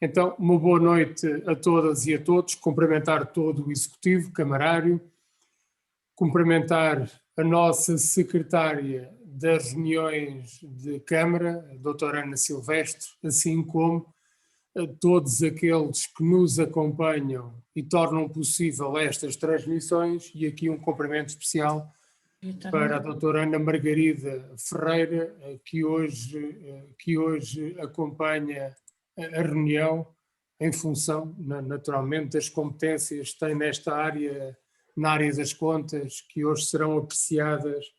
Então, uma boa noite a todas e a todos, cumprimentar todo o Executivo, camarário, cumprimentar a nossa secretária das reuniões de Câmara, a doutora Ana Silvestre, assim como a todos aqueles que nos acompanham e tornam possível estas transmissões, e aqui um cumprimento especial para a doutora Ana Margarida Ferreira, que hoje acompanha a reunião em função, naturalmente, das competências que tem nesta área, na área das contas, que hoje serão apreciadas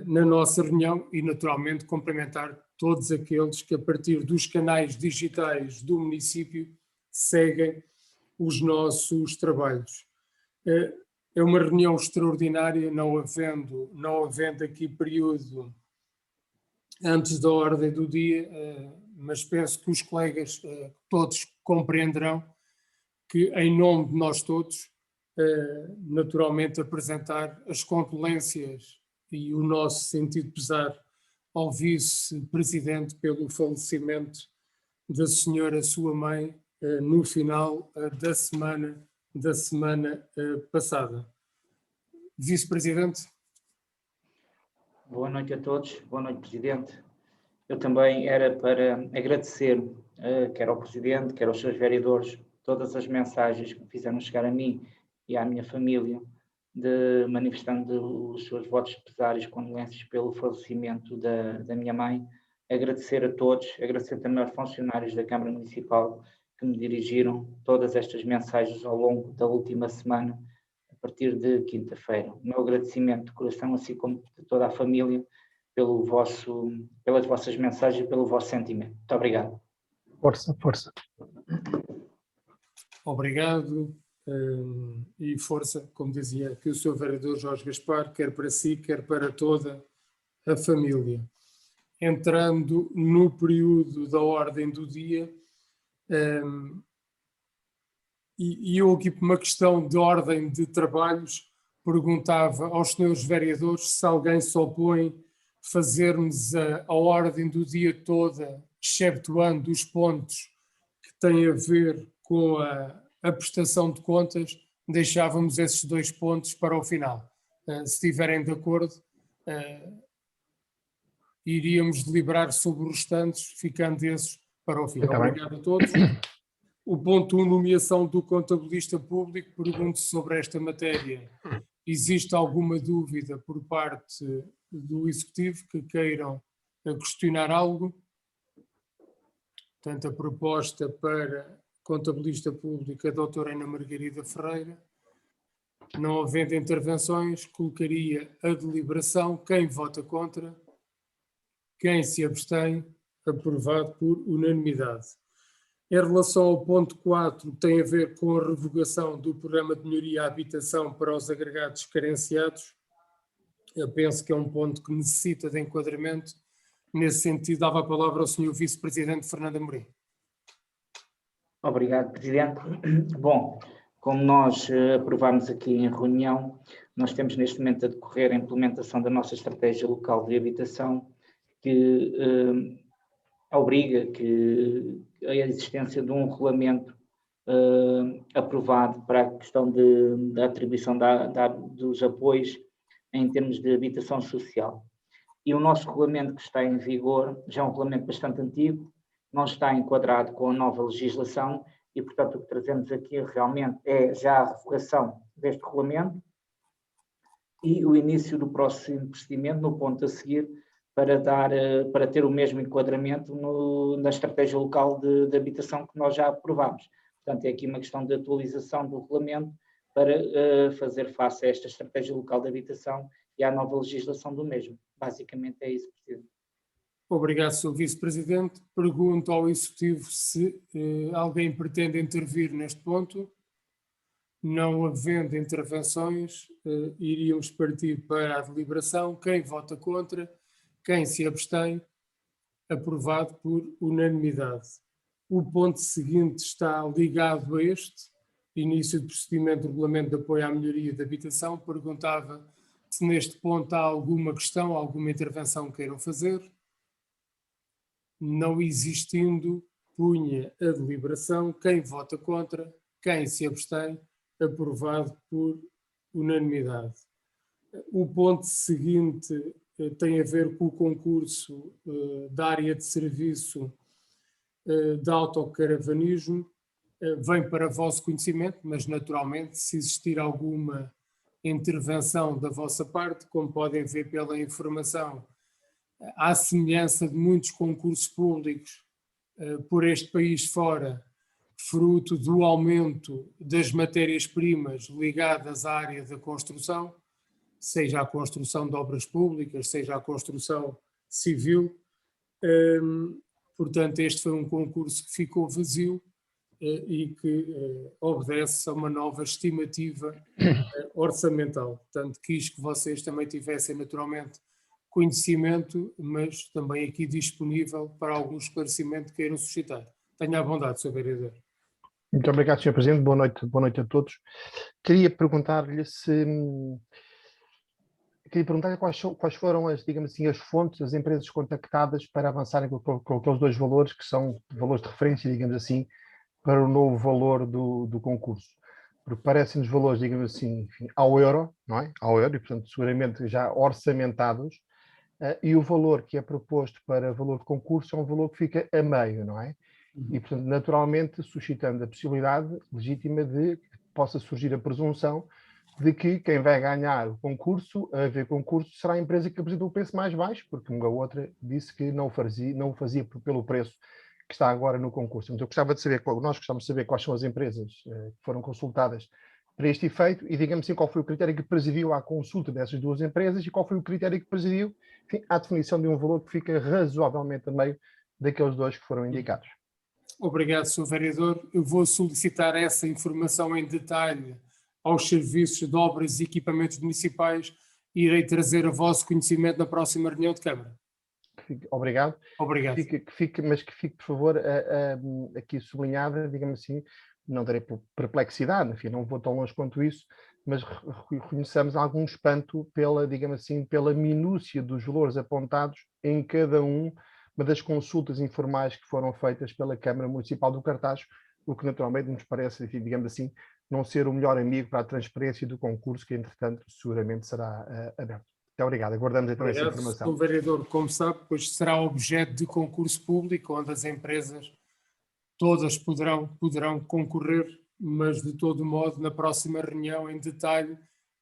na nossa reunião, e naturalmente cumprimentar todos aqueles que a partir dos canais digitais do município seguem os nossos trabalhos. É uma reunião extraordinária, não havendo aqui período antes da ordem do dia, mas penso que os colegas todos compreenderão que, em nome de nós todos, naturalmente apresentar as condolências e o nosso sentido pesar ao vice-presidente pelo falecimento da senhora, sua mãe, no final da semana passada. Vice-presidente. Boa noite a todos, boa noite, Presidente. Eu também era para agradecer, quer ao Presidente, quer aos seus vereadores, todas as mensagens que me fizeram chegar a mim e à minha família, manifestando os seus votos de pesares e condolências pelo falecimento da minha mãe. Agradecer a todos, agradecer também aos funcionários da Câmara Municipal que me dirigiram todas estas mensagens ao longo da última semana, a partir de quinta-feira. O meu agradecimento de coração, assim como de toda a família, pelas vossas mensagens e pelo vosso sentimento. Muito obrigado. Força. Obrigado e força, como dizia aqui o Sr. Vereador Jorge Gaspar, quer para si, quer para toda a família. Entrando no período da ordem do dia, e eu aqui por uma questão de ordem de trabalhos perguntava aos senhores vereadores se alguém se opõe fazermos a ordem do dia toda, exceptuando os pontos que têm a ver com a prestação de contas, deixávamos esses 2 pontos para o final. Se estiverem de acordo, iríamos deliberar sobre os restantes, ficando esses para o fim. Obrigado a todos. O ponto 1, nomeação do contabilista público, pergunto sobre esta matéria. Existe alguma dúvida por parte do Executivo que queiram questionar algo? Portanto, a proposta para contabilista público, a doutora Ana Margarida Ferreira. Não havendo intervenções, colocaria a deliberação. Quem vota contra? Quem se abstém? Aprovado por unanimidade. Em relação ao ponto 4, tem a ver com a revogação do programa de melhoria à habitação para os agregados carenciados. Eu penso que é um ponto que necessita de enquadramento. Nesse sentido, dava a palavra ao Sr. Vice-Presidente Fernando Amorim. Obrigado, Presidente. Bom, como nós aprovámos aqui em reunião, nós temos neste momento a decorrer a implementação da nossa estratégia local de habitação, que obriga a existência de um regulamento aprovado para a questão da atribuição dos apoios em termos de habitação social. E o nosso regulamento que está em vigor, já é um regulamento bastante antigo, não está enquadrado com a nova legislação e, portanto, o que trazemos aqui realmente é já a revogação deste regulamento e o início do próximo procedimento no ponto a seguir para ter o mesmo enquadramento na estratégia local de habitação que nós já aprovámos. Portanto, é aqui uma questão de atualização do regulamento para fazer face a esta estratégia local de habitação e à nova legislação do mesmo. Basicamente é isso, Presidente. Obrigado, Sr. Vice-Presidente. Pergunto ao Executivo se alguém pretende intervir neste ponto. Não havendo intervenções, iríamos partir para a deliberação. Quem vota contra? Quem se abstém? Aprovado por unanimidade. O ponto seguinte está ligado a este, início de procedimento de regulamento de apoio à melhoria da habitação. Perguntava se neste ponto há alguma questão, alguma intervenção que queiram fazer. Não existindo, propunha a deliberação. Quem vota contra? Quem se abstém? Aprovado por unanimidade. O ponto seguinte tem a ver com o concurso da área de serviço de autocaravanismo. Vem para vosso conhecimento, mas naturalmente, se existir alguma intervenção da vossa parte, como podem ver pela informação, à semelhança de muitos concursos públicos por este país fora, fruto do aumento das matérias-primas ligadas à área da construção, seja a construção de obras públicas, seja a construção civil. Portanto, este foi um concurso que ficou vazio e que obedece a uma nova estimativa orçamental. Portanto, quis que vocês também tivessem naturalmente conhecimento, mas também aqui disponível para algum esclarecimento que queiram suscitar. Tenha a bondade, Sr. Vereador. Muito obrigado, Sr. Presidente. Boa noite a todos. Queria perguntar-lhe quais foram as, digamos assim, as fontes, as empresas contactadas para avançarem com aqueles dois valores que são valores de referência, digamos assim, para o novo valor do concurso. Porque parecem-nos valores, digamos assim, enfim, ao euro, não é? Ao euro, e portanto seguramente já orçamentados, e o valor que é proposto para valor de concurso é um valor que fica a meio, não é? E portanto, naturalmente, suscitando a possibilidade legítima de que possa surgir a presunção de que quem vai ganhar o concurso, a haver concurso, será a empresa que apresentou o preço mais baixo, porque uma outra disse que não o fazia pelo preço que está agora no concurso. Então, nós gostávamos de saber quais são as empresas que foram consultadas para este efeito e, digamos assim, qual foi o critério que presidiu à consulta dessas duas empresas e qual foi o critério que presidiu, enfim, à definição de um valor que fica razoavelmente a meio daqueles dois que foram indicados. Obrigado, Sr. Vereador. Eu vou solicitar essa informação em detalhe aos serviços de obras e equipamentos municipais e irei trazer a vosso conhecimento na próxima reunião de Câmara. Obrigado. Obrigado. Mas que fique, por favor, aqui sublinhada, digamos assim, não darei perplexidade, enfim, não vou tão longe quanto isso, mas reconheçamos algum espanto digamos assim, pela minúcia dos valores apontados em cada uma das consultas informais que foram feitas pela Câmara Municipal do Cartaz, o que naturalmente nos parece, enfim, digamos assim, não ser o melhor amigo para a transparência do concurso, que entretanto seguramente será aberto. Muito obrigado, aguardamos então essa informação. O vereador, como sabe, pois será objeto de concurso público, onde as empresas todas poderão concorrer, mas de todo modo, na próxima reunião, em detalhe,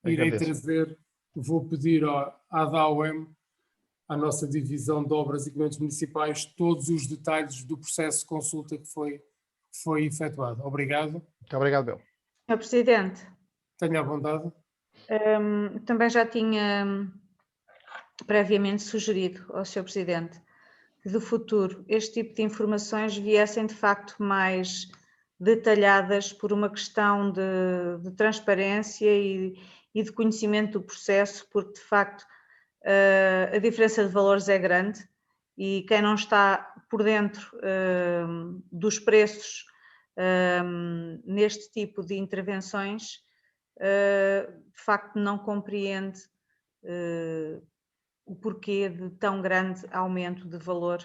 irei trazer, vou pedir à DAUEM, à nossa divisão de obras e equipamentos municipais, todos os detalhes do processo de consulta que foi efetuado. Obrigado. Muito obrigado, Bel. Sr. Presidente. Tenha a bondade. Também já tinha previamente sugerido ao Sr. Presidente que do futuro este tipo de informações viessem de facto mais detalhadas por uma questão de transparência e de conhecimento do processo, porque de facto a diferença de valores é grande e quem não está por dentro dos preços neste tipo de intervenções de facto não compreende o porquê de tão grande aumento de valor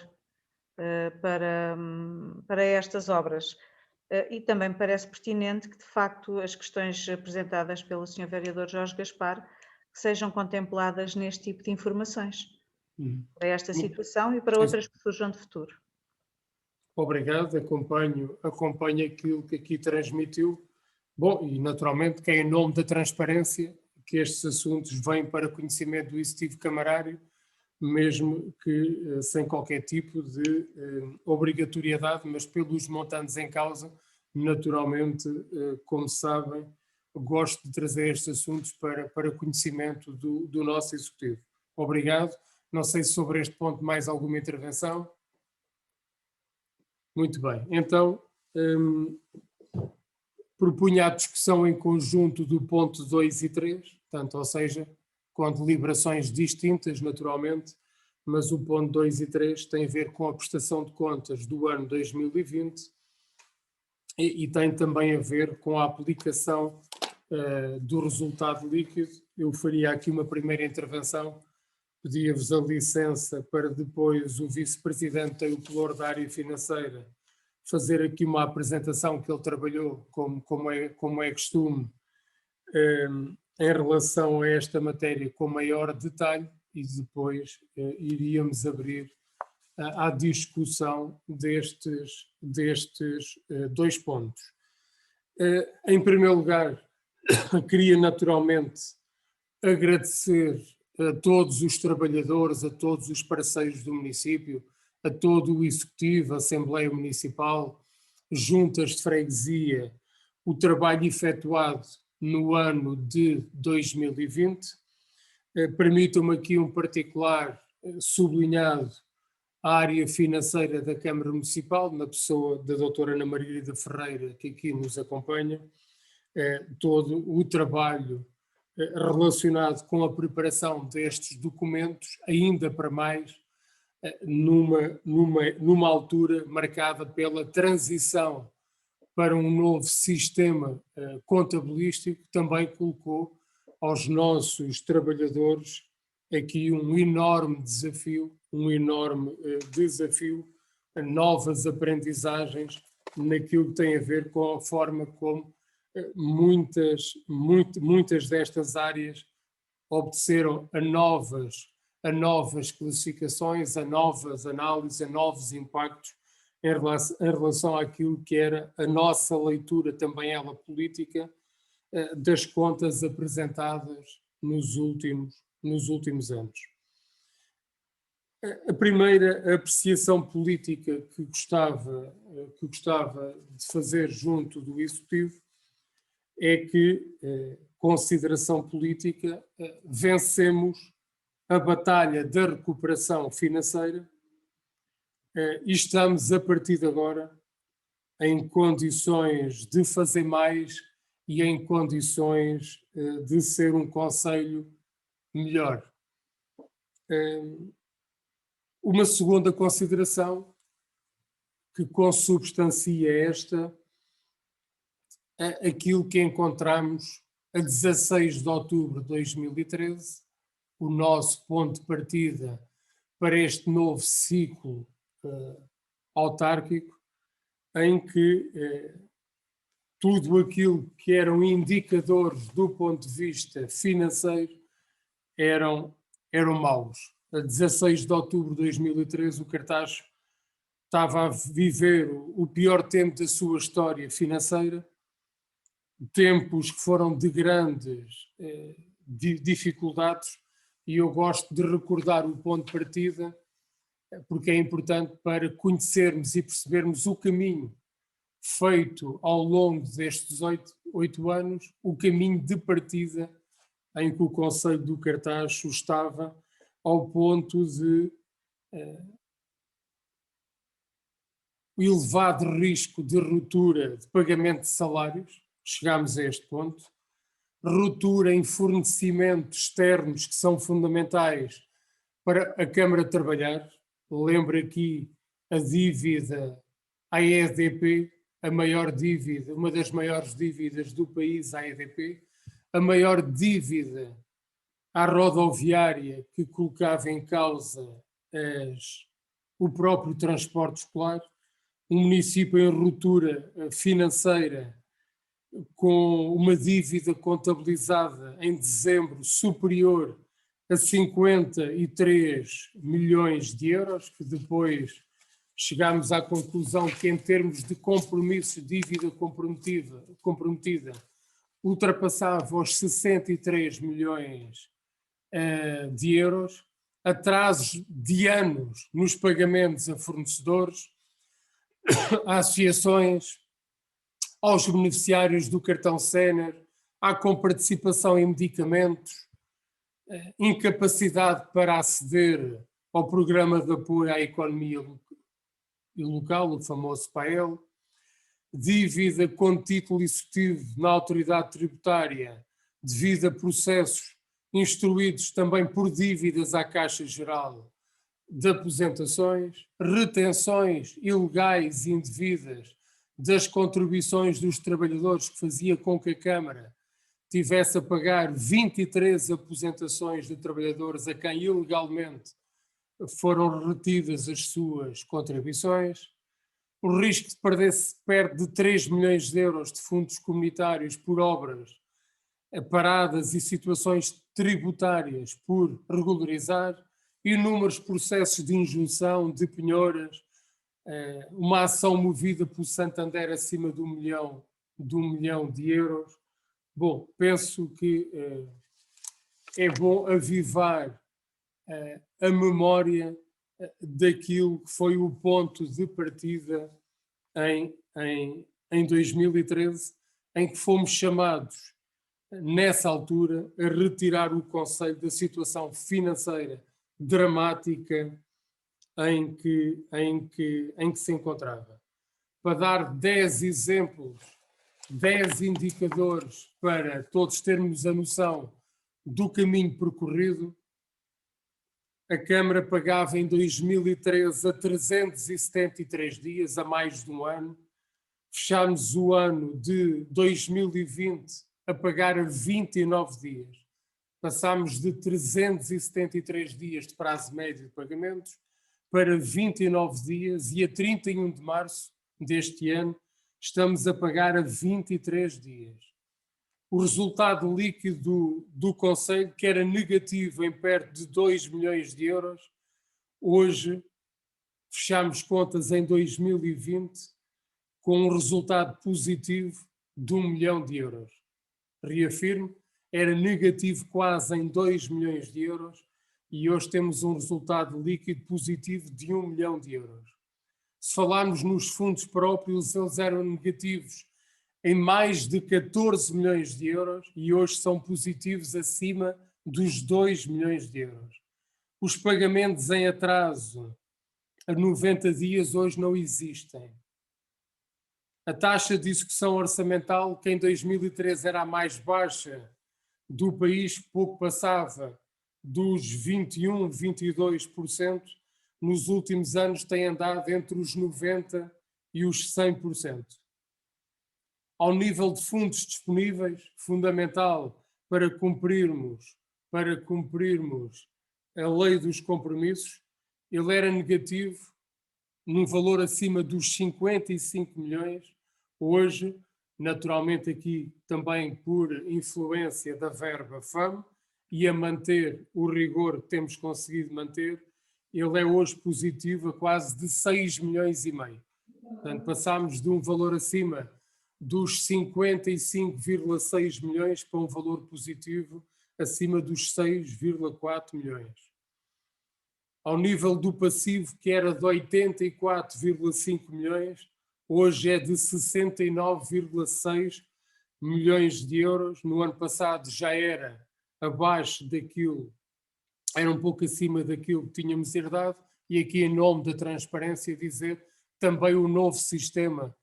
para estas obras. E também parece pertinente que, de facto, as questões apresentadas pelo Sr. Vereador Jorge Gaspar que sejam contempladas neste tipo de informações, para esta situação e para outras que surjam de futuro. Obrigado, acompanho aquilo que aqui transmitiu. Bom, e naturalmente que é em nome da transparência que estes assuntos vêm para conhecimento do Executivo Camarário, mesmo que sem qualquer tipo de obrigatoriedade, mas pelos montantes em causa, naturalmente, como sabem, gosto de trazer estes assuntos para conhecimento do nosso Executivo. Obrigado. Não sei se sobre este ponto mais alguma intervenção. Muito bem. Então, propunha a discussão em conjunto do ponto 2 e 3, portanto, ou seja, com deliberações distintas, naturalmente, mas o ponto 2 e 3 tem a ver com a prestação de contas do ano 2020 e tem também a ver com a aplicação do resultado líquido. Eu faria aqui uma primeira intervenção, pedia-vos a licença para depois o vice-presidente tem o pelour da área financeira fazer aqui uma apresentação que ele trabalhou, como é costume, em relação a esta matéria com maior detalhe, e depois iríamos abrir à discussão destes dois pontos. Em primeiro lugar, queria naturalmente agradecer a todos os trabalhadores, a todos os parceiros do município, a todo o Executivo, a Assembleia Municipal, juntas de freguesia, o trabalho efetuado no ano de 2020. Permitam-me aqui um particular sublinhado à área financeira da Câmara Municipal, na pessoa da doutora Ana Margarida Ferreira, que aqui nos acompanha, todo o trabalho relacionado com a preparação destes documentos, ainda para mais numa altura marcada pela transição para um novo sistema contabilístico, também colocou aos nossos trabalhadores aqui um enorme desafio, novas aprendizagens naquilo que tem a ver com a forma como muitas destas áreas obedeceram a novas classificações, a novas análises, a novos impactos em relação àquilo que era a nossa leitura, também ela política, das contas apresentadas nos últimos anos. A primeira apreciação política que gostava de fazer junto do Executivo é que, consideração política, vencemos a batalha da recuperação financeira e estamos, a partir de agora, em condições de fazer mais e em condições de ser um concelho melhor. Uma segunda consideração que consubstancia esta, aquilo que encontramos a 16 de outubro de 2013, o nosso ponto de partida para este novo ciclo autárquico, em que tudo aquilo que eram indicadores do ponto de vista financeiro eram maus. A 16 de outubro de 2013, o Cartaxo estava a viver o pior tempo da sua história financeira, tempos que foram de grandes dificuldades, e eu gosto de recordar o ponto de partida, porque é importante para conhecermos e percebermos o caminho feito ao longo destes 8 anos, o caminho de partida em que o Concelho do Cartaxo estava, ao ponto de o elevado risco de ruptura de pagamento de salários, chegámos a este ponto, ruptura em fornecimentos externos que são fundamentais para a Câmara trabalhar. Lembro aqui a dívida à EDP, a maior dívida, uma das maiores dívidas do país à EDP, a maior dívida à rodoviária, que colocava em causa o próprio transporte escolar, um município em ruptura financeira, com uma dívida contabilizada em dezembro superior a 53 milhões de euros, que depois chegámos à conclusão que, em termos de compromisso, dívida comprometida, ultrapassava os 63 milhões de euros, atrasos de anos nos pagamentos a fornecedores, a associações, aos beneficiários do cartão sénior, à comparticipação em medicamentos, incapacidade para aceder ao programa de apoio à economia local, o famoso PAEL, dívida com título executivo na autoridade tributária devido a processos instruídos também por dívidas à Caixa Geral de Aposentações, retenções ilegais e indevidas das contribuições dos trabalhadores, que fazia com que a Câmara tivesse a pagar 23 aposentações de trabalhadores a quem ilegalmente foram retidas as suas contribuições, o risco de perder-se perto de 3 milhões de euros de fundos comunitários por obras paradas e situações tributárias por regularizar, inúmeros processos de injunção, de penhoras, uma ação movida pelo Santander acima de 1 milhão de euros. Bom, penso que é bom avivar a memória daquilo que foi o ponto de partida em 2013, em que fomos chamados, nessa altura, a retirar o Conselho da situação financeira dramática em que se encontrava. Para dar 10 exemplos, 10 indicadores para todos termos a noção do caminho percorrido, a Câmara pagava em 2013 a 373 dias, a mais de um ano. Fechámos o ano de 2020 a pagar a 29 dias. Passámos de 373 dias de prazo médio de pagamentos para 29 dias e a 31 de março deste ano estamos a pagar a 23 dias. O resultado líquido do Conselho, que era negativo em perto de 2 milhões de euros, hoje fechamos contas em 2020 com um resultado positivo de 1 milhão de euros. Reafirmo, era negativo quase em 2 milhões de euros e hoje temos um resultado líquido positivo de 1 milhão de euros. Se falarmos nos fundos próprios, eles eram negativos em mais de 14 milhões de euros e hoje são positivos acima dos 2 milhões de euros. Os pagamentos em atraso a 90 dias hoje não existem. A taxa de execução orçamental, que em 2013 era a mais baixa do país, pouco passava dos 21%, 22%, nos últimos anos tem andado entre os 90% e os 100%. Ao nível de fundos disponíveis, fundamental para cumprirmos a lei dos compromissos, ele era negativo num valor acima dos 55 milhões, hoje, naturalmente aqui também por influência da verba FAM e a manter o rigor que temos conseguido manter, ele é hoje positivo a quase de 6 milhões e meio. Portanto, passámos de um valor acima dos 55,6 milhões para um valor positivo acima dos 6,4 milhões. Ao nível do passivo, que era de 84,5 milhões, hoje é de 69,6 milhões de euros. No ano passado já era abaixo daquilo, era um pouco acima daquilo que tínhamos herdado, e aqui em nome da transparência dizer também o novo sistema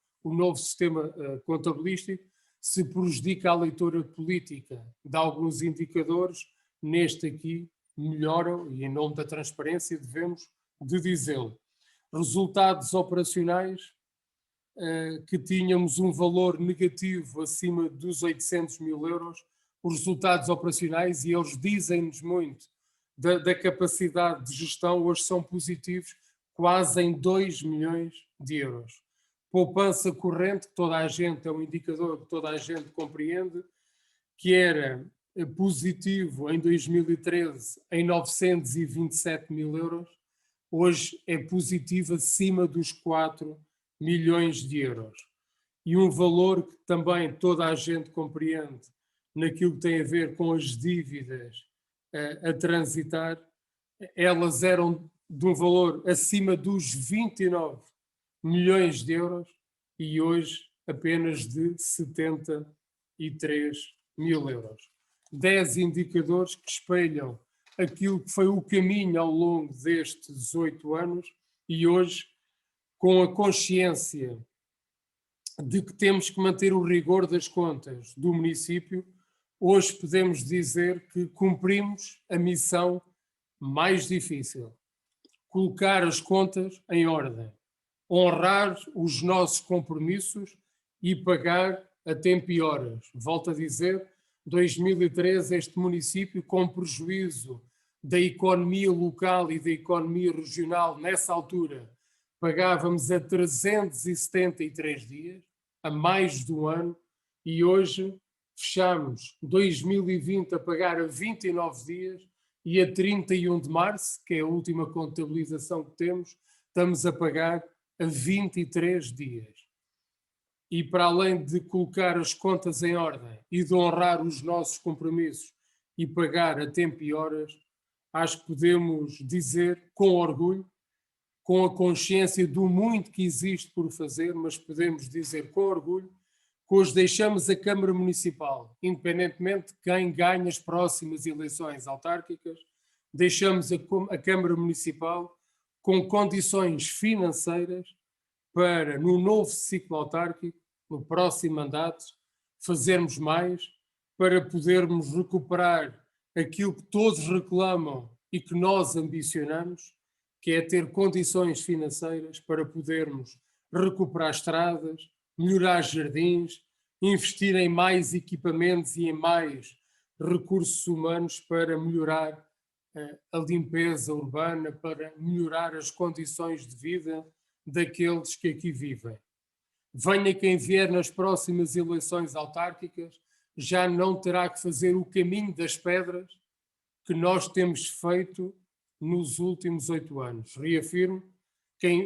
contabilístico se prejudica a leitura política de alguns indicadores, neste aqui melhoram e em nome da transparência devemos de dizê-lo. Resultados operacionais que tínhamos um valor negativo acima dos 800 mil euros, os resultados operacionais, e eles dizem-nos muito da capacidade de gestão, hoje são positivos quase em 2 milhões de euros. Poupança corrente, que toda a gente, é um indicador que toda a gente compreende, que era positivo em 2013 em 927 mil euros, hoje é positivo acima dos 4 milhões de euros. E um valor que também toda a gente compreende naquilo que tem a ver com as dívidas a transitar, elas eram de um valor acima dos 29 milhões de euros e hoje apenas de 73 mil euros. 10 indicadores que espelham aquilo que foi o caminho ao longo destes 18 anos e hoje, com a consciência de que temos que manter o rigor das contas do município, hoje podemos dizer que cumprimos a missão mais difícil: colocar as contas em ordem, honrar os nossos compromissos e pagar a tempo e horas. Volto a dizer, 2013 este município, com prejuízo da economia local e da economia regional nessa altura, pagávamos a 373 dias, a mais de um ano, e hoje fechamos 2020 a pagar a 29 dias e a 31 de março, que é a última contabilização que temos, estamos a pagar a 23 dias. E para além de colocar as contas em ordem e de honrar os nossos compromissos e pagar a tempo e horas, acho que podemos dizer com orgulho, com a consciência do muito que existe por fazer, mas podemos dizer com orgulho que hoje deixamos a Câmara Municipal, independentemente de quem ganha as próximas eleições autárquicas, deixamos a Câmara Municipal com condições financeiras para, no novo ciclo autárquico, no próximo mandato, fazermos mais para podermos recuperar aquilo que todos reclamam e que nós ambicionamos, que é ter condições financeiras para podermos recuperar estradas, melhorar jardins, investir em mais equipamentos e em mais recursos humanos para melhorar a limpeza urbana, para melhorar as condições de vida daqueles que aqui vivem. Venha quem vier nas próximas eleições autárquicas, já não terá que fazer o caminho das pedras que nós temos feito nos últimos 8 anos. Reafirmo,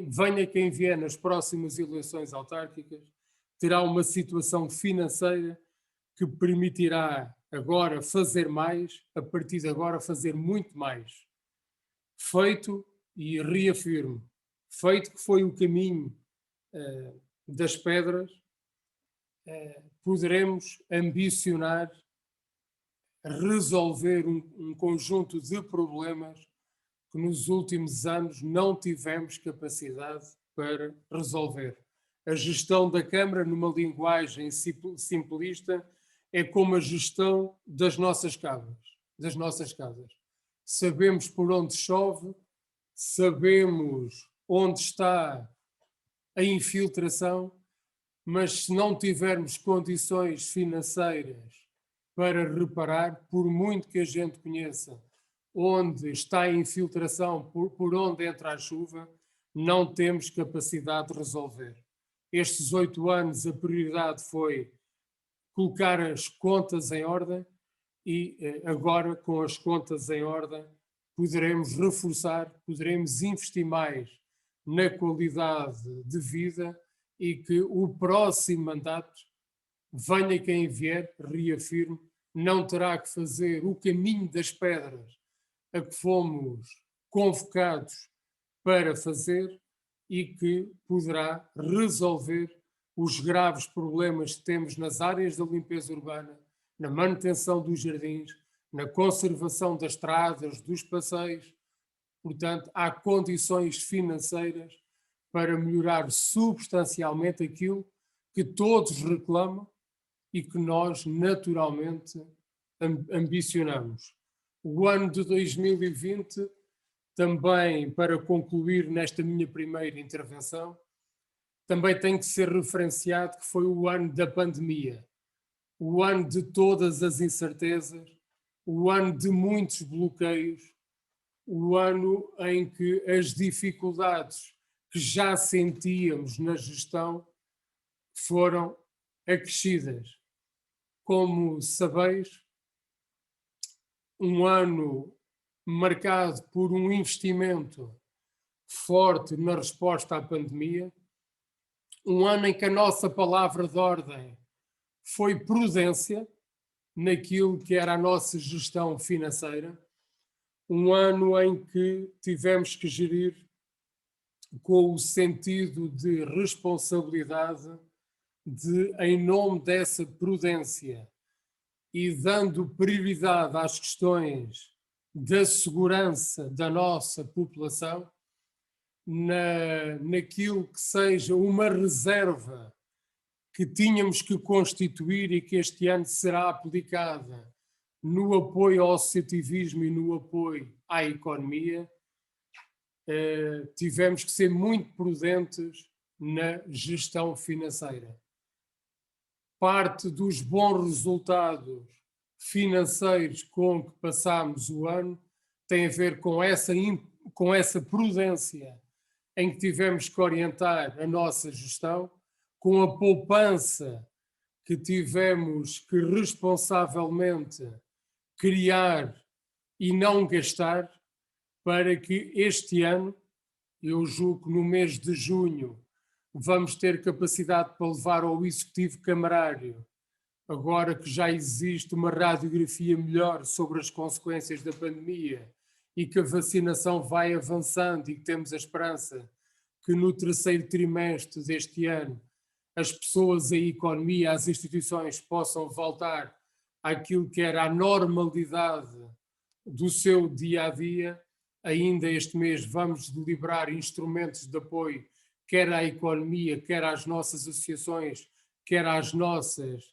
venha quem vier nas próximas eleições autárquicas, terá uma situação financeira que permitirá agora fazer mais, a partir de agora fazer muito mais. Feito, e reafirmo, feito que foi o caminho das pedras, poderemos ambicionar resolver um conjunto de problemas que nos últimos anos não tivemos capacidade para resolver. A gestão da Câmara, numa linguagem simplista, é como a gestão das nossas casas. Sabemos por onde chove, sabemos onde está a infiltração, mas se não tivermos condições financeiras para reparar, por muito que a gente conheça onde está a infiltração, por onde entra a chuva, não temos capacidade de resolver. Estes 8 anos a prioridade foi colocar as contas em ordem e agora com as contas em ordem poderemos reforçar, poderemos investir mais na qualidade de vida e que o próximo mandato, venha quem vier, reafirmo, não terá que fazer o caminho das pedras a que fomos convocados para fazer e que poderá resolver os graves problemas que temos nas áreas da limpeza urbana, na manutenção dos jardins, na conservação das estradas, dos passeios. Portanto, há condições financeiras para melhorar substancialmente aquilo que todos reclamam e que nós naturalmente ambicionamos. O ano de 2020, também para concluir nesta minha primeira intervenção, também tem que ser referenciado que foi o ano da pandemia, o ano de todas as incertezas, o ano de muitos bloqueios, o ano em que as dificuldades que já sentíamos na gestão foram acrescidas. Como sabeis, um ano marcado por um investimento forte na resposta à pandemia, um ano em que a nossa palavra de ordem foi prudência naquilo que era a nossa gestão financeira, um ano em que tivemos que gerir com o sentido de responsabilidade de, em nome dessa prudência e dando prioridade às questões da segurança da nossa população, naquilo que seja uma reserva que tínhamos que constituir e que este ano será aplicada no apoio ao associativismo e no apoio à economia, tivemos que ser muito prudentes na gestão financeira. Parte dos bons resultados financeiros com que passámos o ano tem a ver com essa prudência em que tivemos que orientar a nossa gestão, com a poupança que tivemos que responsavelmente criar e não gastar, para que este ano, eu julgo que no mês de junho, vamos ter capacidade para levar ao Executivo Camarário, agora que já existe uma radiografia melhor sobre as consequências da pandemia e que a vacinação vai avançando e que temos a esperança que no terceiro trimestre deste ano as pessoas, a economia, as instituições possam voltar àquilo que era a normalidade do seu dia-a-dia. Ainda este mês vamos deliberar instrumentos de apoio, quer à economia, quer às nossas associações, quer às nossas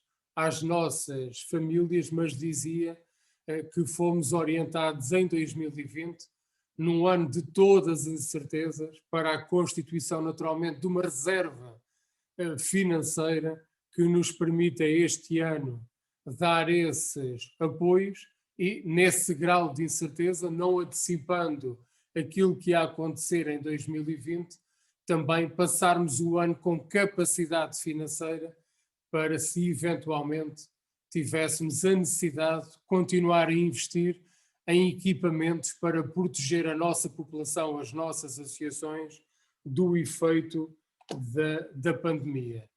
famílias, mas dizia que fomos orientados em 2020, num ano de todas as incertezas, para a constituição naturalmente de uma reserva financeira que nos permita este ano dar esses apoios e, nesse grau de incerteza, não antecipando aquilo que ia acontecer em 2020, também passarmos o ano com capacidade financeira para, se eventualmente tivéssemos a necessidade de continuar a investir em equipamentos para proteger a nossa população, as nossas associações, do efeito da pandemia.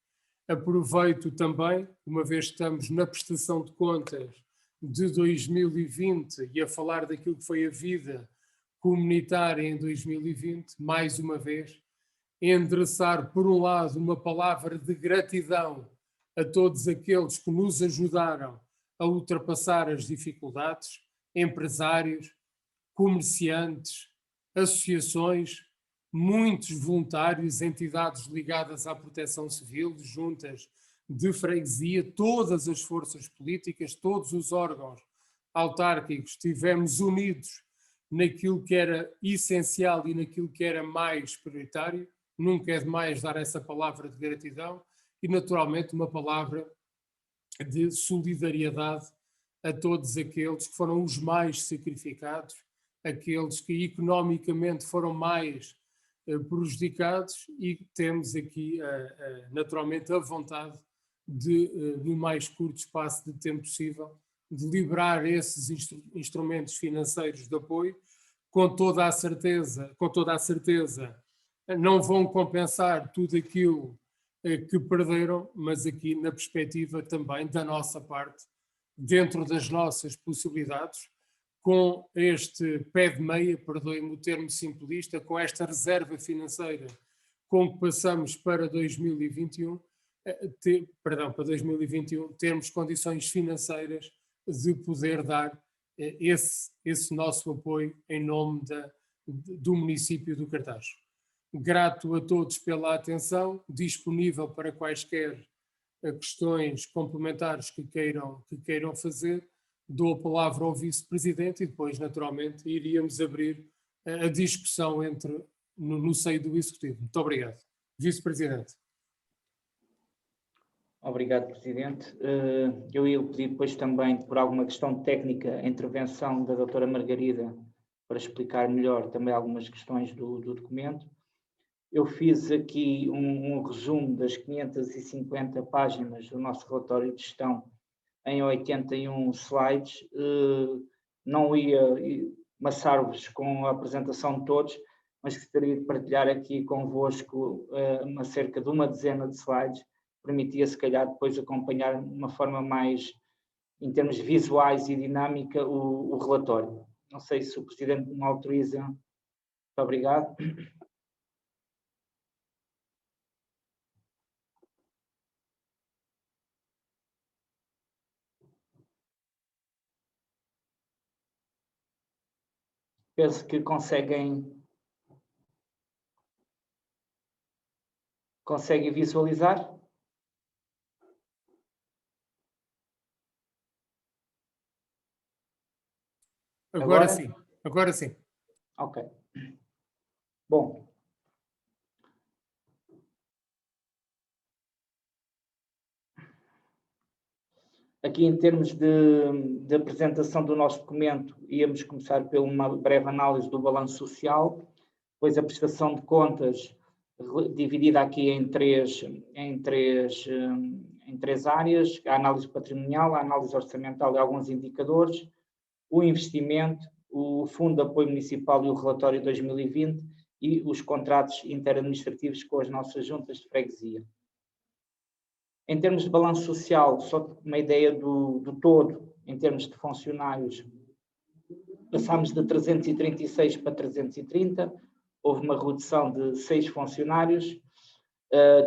Aproveito também, uma vez que estamos na prestação de contas de 2020 e a falar daquilo que foi a vida comunitária em 2020, mais uma vez, endereçar, por um lado, uma palavra de gratidão a todos aqueles que nos ajudaram a ultrapassar as dificuldades, empresários, comerciantes, associações, muitos voluntários, entidades ligadas à proteção civil, juntas de freguesia, todas as forças políticas, todos os órgãos autárquicos, estivemos unidos naquilo que era essencial e naquilo que era mais prioritário. Nunca é demais dar essa palavra de gratidão e, naturalmente, uma palavra de solidariedade a todos aqueles que foram os mais sacrificados, aqueles que economicamente foram mais prejudicados, e temos aqui naturalmente a vontade de, no mais curto espaço de tempo possível, de liberar esses instrumentos financeiros de apoio. Com toda a certeza, não vão compensar tudo aquilo que perderam, mas aqui na perspectiva também da nossa parte, dentro das nossas possibilidades, com este pé de meia, perdoem-me o termo simplista, com esta reserva financeira com que passamos para 2021, para 2021, termos condições financeiras de poder dar esse nosso apoio em nome do município do Cartaxo. Grato a todos pela atenção, disponível para quaisquer questões complementares que queiram fazer. Dou a palavra ao vice-presidente e depois, naturalmente, iríamos abrir a discussão no seio do Executivo. Muito obrigado. Vice-presidente. Obrigado, Presidente. Eu ia pedir depois também, por alguma questão técnica, a intervenção da doutora Margarida para explicar melhor também algumas questões do documento. Eu fiz aqui um resumo das 550 páginas do nosso relatório de gestão em 81 slides. Não ia maçar-vos com a apresentação de todos, mas gostaria de partilhar aqui convosco cerca de uma dezena de slides. Permitia, se calhar, depois acompanhar de uma forma mais, em termos visuais e dinâmica, o relatório. Não sei se o Presidente me autoriza. Muito obrigado. Penso que conseguem visualizar? Agora sim. Ok. Bom. Aqui, em termos de apresentação do nosso documento, íamos começar por uma breve análise do balanço social. Depois a prestação de contas, dividida aqui em três áreas: a análise patrimonial, a análise orçamental e alguns indicadores, o investimento, o Fundo de Apoio Municipal e o relatório 2020 e os contratos interadministrativos com as nossas juntas de freguesia. Em termos de balanço social, só uma ideia do todo, em termos de funcionários, passámos de 336 para 330, houve uma redução de 6 funcionários,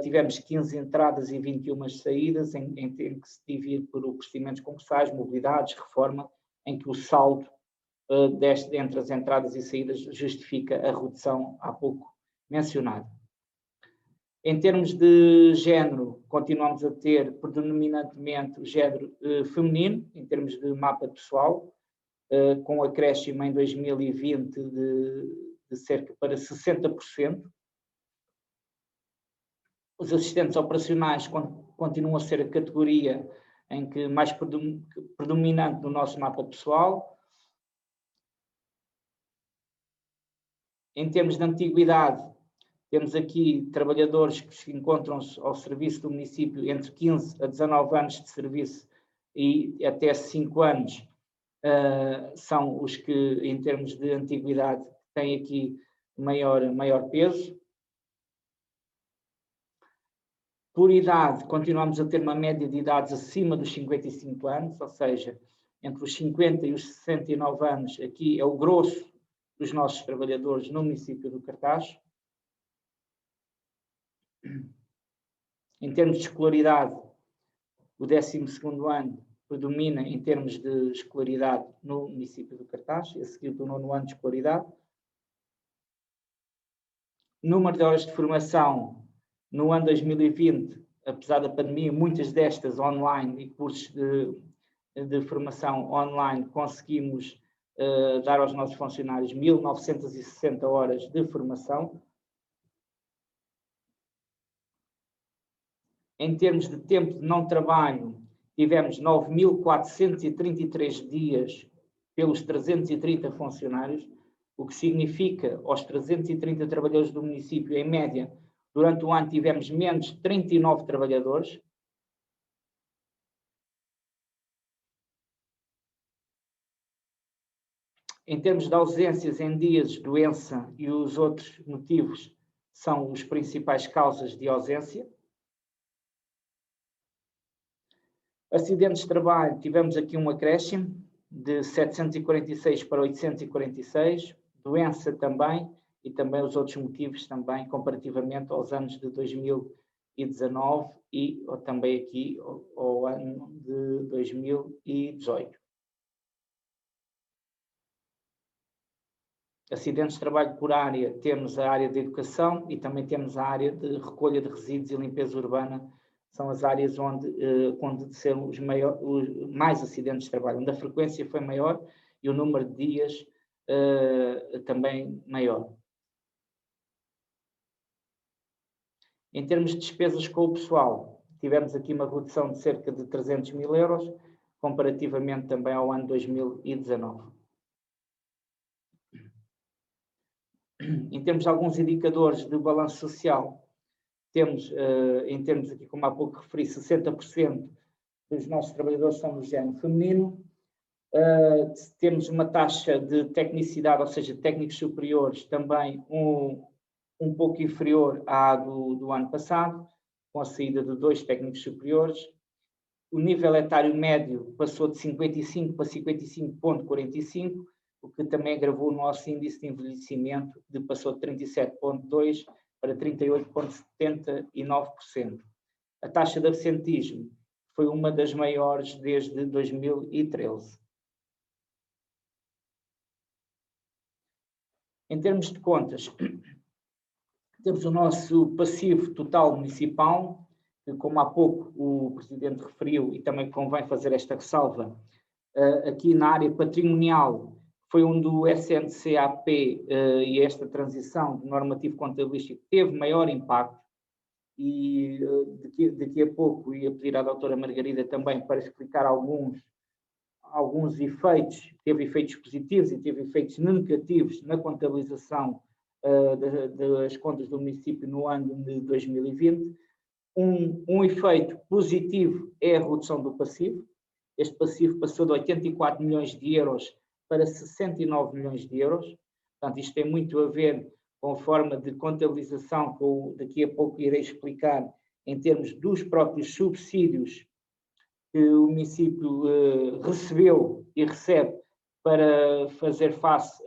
tivemos 15 entradas e 21 saídas, em que se divide por procedimentos concursais, mobilidades, reforma, em que o saldo entre as entradas e saídas justifica a redução há pouco mencionada. Em termos de género, continuamos a ter predominantemente o género feminino, em termos de mapa pessoal, com acréscimo em 2020 de cerca para 60%. Os assistentes operacionais continuam a ser a categoria em que mais predominante no nosso mapa pessoal. Em termos de antiguidade, temos aqui trabalhadores que se encontram-se ao serviço do município entre 15 a 19 anos de serviço e até 5 anos, são os que, em termos de antiguidade, têm aqui maior peso. Por idade, continuamos a ter uma média de idades acima dos 55 anos, ou seja, entre os 50 e os 69 anos, aqui é o grosso dos nossos trabalhadores no município do Cartaz. Em termos de escolaridade, o 12º ano predomina em termos de escolaridade no município do Cartaz, a seguir do 9º ano de escolaridade. Número de horas de formação no ano 2020, apesar da pandemia, muitas destas online e cursos de formação online, conseguimos dar aos nossos funcionários 1.960 horas de formação. Em termos de tempo de não trabalho, tivemos 9.433 dias pelos 330 funcionários, o que significa, aos 330 trabalhadores do município, em média, durante o ano tivemos menos de 39 trabalhadores. Em termos de ausências em dias de doença e os outros motivos são as principais causas de ausência. Acidentes de trabalho, tivemos aqui um acréscimo de 746 para 846, doença também, e também os outros motivos também, comparativamente aos anos de 2019 e também aqui ao ano de 2018. Acidentes de trabalho por área, temos a área de educação e também temos a área de recolha de resíduos e limpeza urbana. São as áreas onde são os mais acidentes de trabalho, onde a frequência foi maior e o número de dias também maior. Em termos de despesas com o pessoal, tivemos aqui uma redução de cerca de 300 mil euros, comparativamente também ao ano 2019. Em termos de alguns indicadores de balanço social, temos, em termos aqui, como há pouco referi, 60% dos nossos trabalhadores são do género feminino. Temos uma taxa de tecnicidade, ou seja, técnicos superiores, também um pouco inferior à do ano passado, com a saída de 2 técnicos superiores. O nível etário médio passou de 55 para 55,45, o que também agravou o nosso índice de envelhecimento, passou de 37,2% para 38,79%. A taxa de absentismo foi uma das maiores desde 2013. Em termos de contas, temos o nosso passivo total municipal, que, como há pouco o Presidente referiu, e também convém fazer esta ressalva, aqui na área patrimonial, foi onde o SNCAP e esta transição de normativo contabilístico teve maior impacto, e daqui a pouco ia pedir à doutora Margarida também para explicar alguns efeitos, teve efeitos positivos e teve efeitos negativos na contabilização das contas do município no ano de 2020. Um efeito positivo é a redução do passivo. Este passivo passou de 84 milhões de euros para 69 milhões de euros. Portanto, isto tem muito a ver com a forma de contabilização que eu daqui a pouco irei explicar em termos dos próprios subsídios que o município recebeu e recebe para fazer face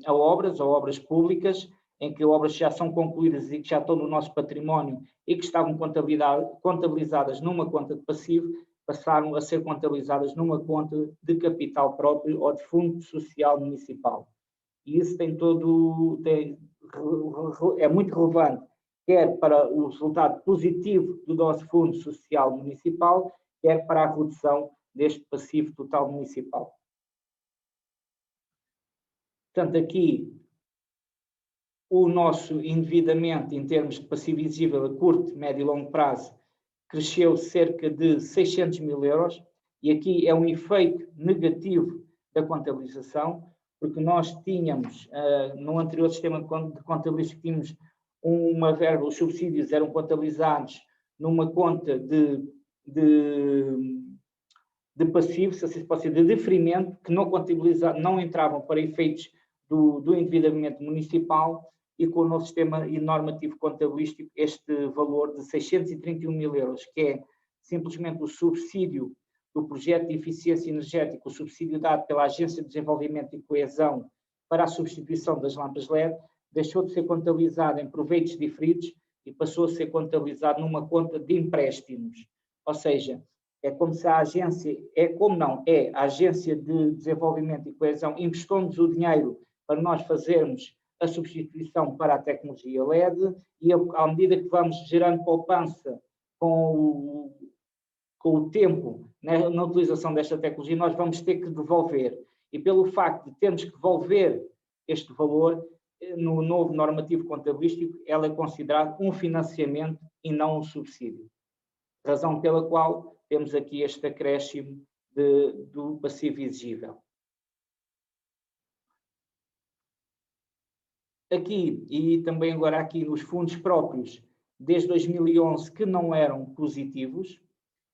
a obras públicas, em que obras já são concluídas e que já estão no nosso património e que estavam contabilizadas numa conta de passivo, passaram a ser contabilizadas numa conta de capital próprio ou de fundo social municipal. E isso é muito relevante, quer para o resultado positivo do nosso fundo social municipal, quer para a redução deste passivo total municipal. Portanto, aqui o nosso endividamento em termos de passivo exigível a curto, médio e longo prazo cresceu cerca de 600 mil euros, e aqui é um efeito negativo da contabilização, porque nós tínhamos, no anterior sistema de contabilização, tínhamos uma verba, os subsídios eram contabilizados numa conta de passivo, se assim pode ser, de deferimento, que não entravam para efeitos do endividamento municipal, e com o novo sistema normativo contabilístico, este valor de 631 mil euros, que é simplesmente o subsídio do projeto de eficiência energética, o subsídio dado pela Agência de Desenvolvimento e Coesão para a substituição das lâmpadas LED, deixou de ser contabilizado em proveitos diferidos e passou a ser contabilizado numa conta de empréstimos. Ou seja, é como se a agência, a Agência de Desenvolvimento e Coesão emprestou-nos o dinheiro para nós fazermos a substituição para a tecnologia LED, e à medida que vamos gerando poupança com o tempo na utilização desta tecnologia, nós vamos ter que devolver. E pelo facto de termos que devolver este valor, no novo normativo contabilístico, ela é considerada um financiamento e não um subsídio. Razão pela qual temos aqui este acréscimo do passivo exigível. Aqui, e também agora aqui nos fundos próprios, desde 2011, que não eram positivos,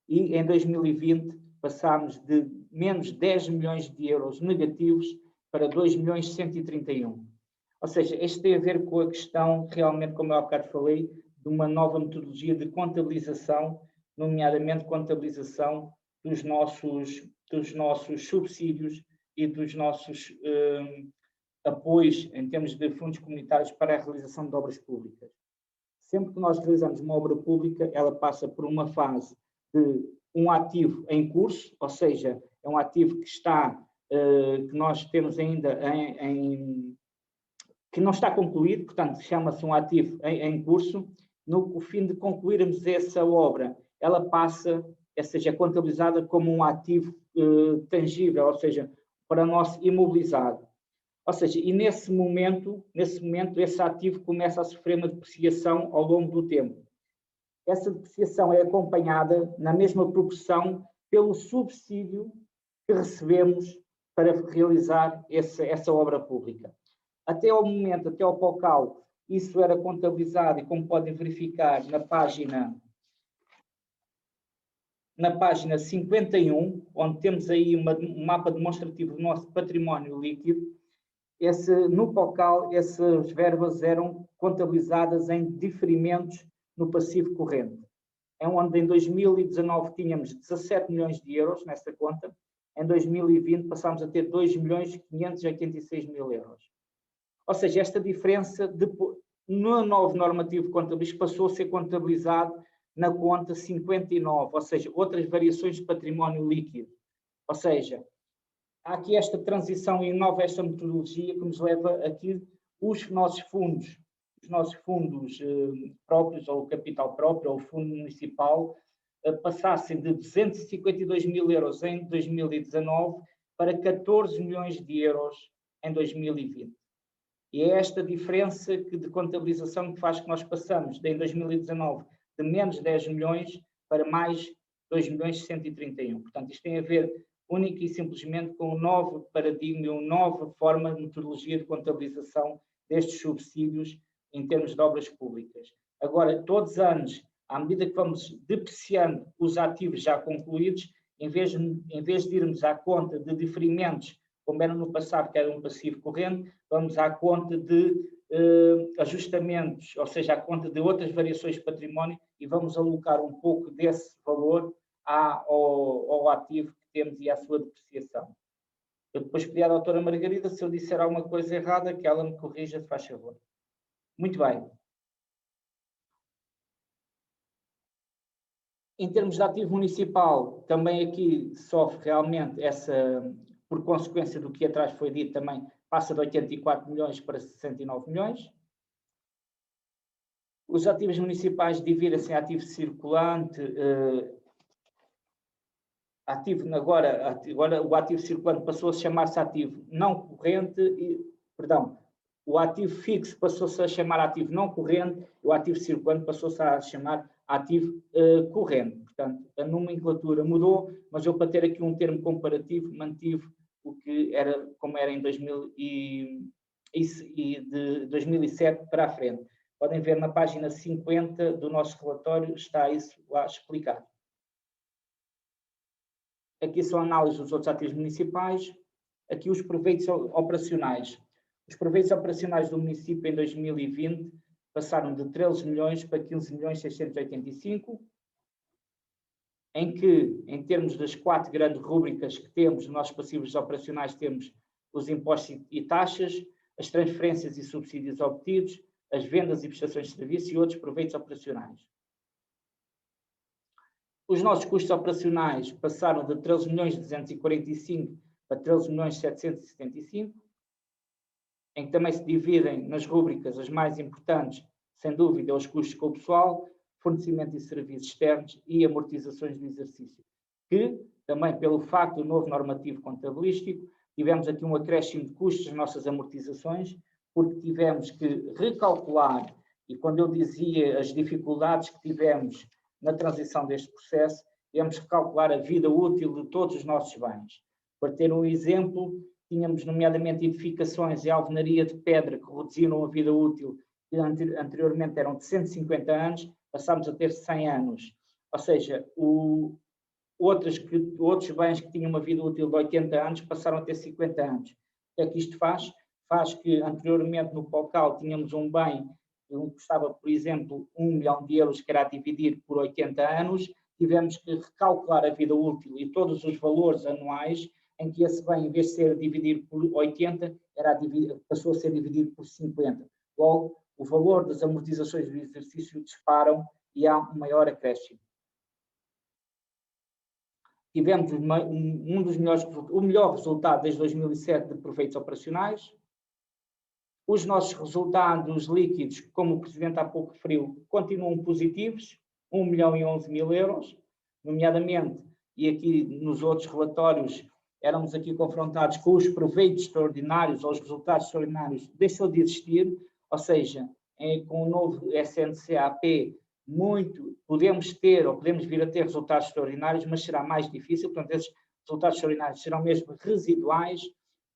e em 2020 passámos de menos 10 milhões de euros negativos para 2 milhões 131. Ou seja, isto tem a ver com a questão, realmente, como eu há bocado falei, de uma nova metodologia de contabilização, nomeadamente contabilização dos nossos subsídios e dos nossos apoios em termos de fundos comunitários para a realização de obras públicas. Sempre que nós realizamos uma obra pública, ela passa por uma fase de um ativo em curso, ou seja, é um ativo que nós temos ainda que não está concluído, portanto, chama-se um ativo em curso. No fim de concluirmos essa obra, ela passa, ou seja, é contabilizada como um ativo tangível, ou seja, para nós imobilizado. Ou seja, e nesse momento, esse ativo começa a sofrer uma depreciação ao longo do tempo. Essa depreciação é acompanhada na mesma proporção pelo subsídio que recebemos para realizar essa obra pública. Até ao momento, até ao POCAL, isso era contabilizado, e como podem verificar na página 51, onde temos aí um mapa demonstrativo do nosso património líquido, no POCAL, essas verbas eram contabilizadas em diferimentos no passivo corrente. É onde em 2019 tínhamos 17 milhões de euros nessa conta, em 2020 passámos a ter 2 milhões 586 mil euros. Ou seja, esta diferença, no novo normativo contabilístico, passou a ser contabilizado na conta 59, ou seja, outras variações de património líquido. Ou seja, há aqui esta transição e nova esta metodologia que nos leva aqui os nossos fundos próprios, ou o capital próprio, ou o fundo municipal, passassem de 252 mil euros em 2019 para 14 milhões de euros em 2020. E é esta diferença de contabilização que faz que nós passamos em 2019 de menos 10 milhões para mais 2 milhões 131. Portanto, isto tem a ver única e simplesmente com um novo paradigma, uma nova forma de metodologia de contabilização destes subsídios em termos de obras públicas. Agora, todos os anos, à medida que vamos depreciando os ativos já concluídos, em vez de irmos à conta de diferimentos, como era no passado, que era um passivo corrente, vamos à conta de ajustamentos, ou seja, à conta de outras variações de património, e vamos alocar um pouco desse valor ao ativo que temos e à sua depreciação. Eu depois pedi à doutora Margarida, se eu disser alguma coisa errada, que ela me corrija, se faz favor. Muito bem. Em termos de ativo municipal, também aqui sofre realmente essa, por consequência do que atrás foi dito também, passa de 84 milhões para 69 milhões. Os ativos municipais dividem-se em ativo circulante, agora o ativo circulante passou a chamar-se ativo não corrente, o ativo fixo passou-se a chamar ativo não corrente, o ativo circulante passou-se a chamar ativo corrente. Portanto, a nomenclatura mudou, mas eu, para ter aqui um termo comparativo, mantive o que era, como era em 2007 para a frente. Podem ver na página 50 do nosso relatório, está isso lá explicado. Aqui são análises dos outros ativos municipais. Aqui os proveitos operacionais. Os proveitos operacionais do município em 2020 passaram de 13 milhões para 15 milhões 685, em que, em termos das 4 grandes rúbricas que temos, nos nossos passivos operacionais, temos os impostos e taxas, as transferências e subsídios obtidos, as vendas e prestações de serviço e outros proveitos operacionais. Os nossos custos operacionais passaram de 13 milhões 245 para 13 milhões 775, em que também se dividem nas rúbricas as mais importantes, sem dúvida, os custos com o pessoal, fornecimento de serviços externos e amortizações do exercício, que, também pelo facto do novo normativo contabilístico, tivemos aqui um acréscimo de custos nas nossas amortizações, porque tivemos que recalcular, e quando eu dizia as dificuldades que tivemos na transição deste processo, tivemos que calcular a vida útil de todos os nossos bens. Para ter um exemplo, tínhamos nomeadamente edificações e alvenaria de pedra que reduziram a vida útil, que anteriormente eram de 150 anos, passámos a ter 100 anos. Ou seja, outros bens que tinham uma vida útil de 80 anos passaram a ter 50 anos. O que é que isto faz? Faz que anteriormente no POCAL tínhamos um bem que custava, por exemplo, 1 milhão de euros, que era a dividir por 80 anos, tivemos que recalcular a vida útil e todos os valores anuais, em que esse bem, em vez de ser dividido por 80, passou a ser dividido por 50. Logo, o valor das amortizações do exercício disparam e há um maior acréscimo. Tivemos o melhor resultado desde 2007 de proveitos operacionais. Os nossos resultados líquidos, como o Presidente há pouco referiu, continuam positivos, 1 milhão e 11 mil euros, nomeadamente, e aqui nos outros relatórios, éramos aqui confrontados com os proveitos extraordinários ou os resultados extraordinários, deixou de existir, ou seja, com o novo SNCAP, podemos vir a ter resultados extraordinários, mas será mais difícil, portanto, esses resultados extraordinários serão mesmo residuais.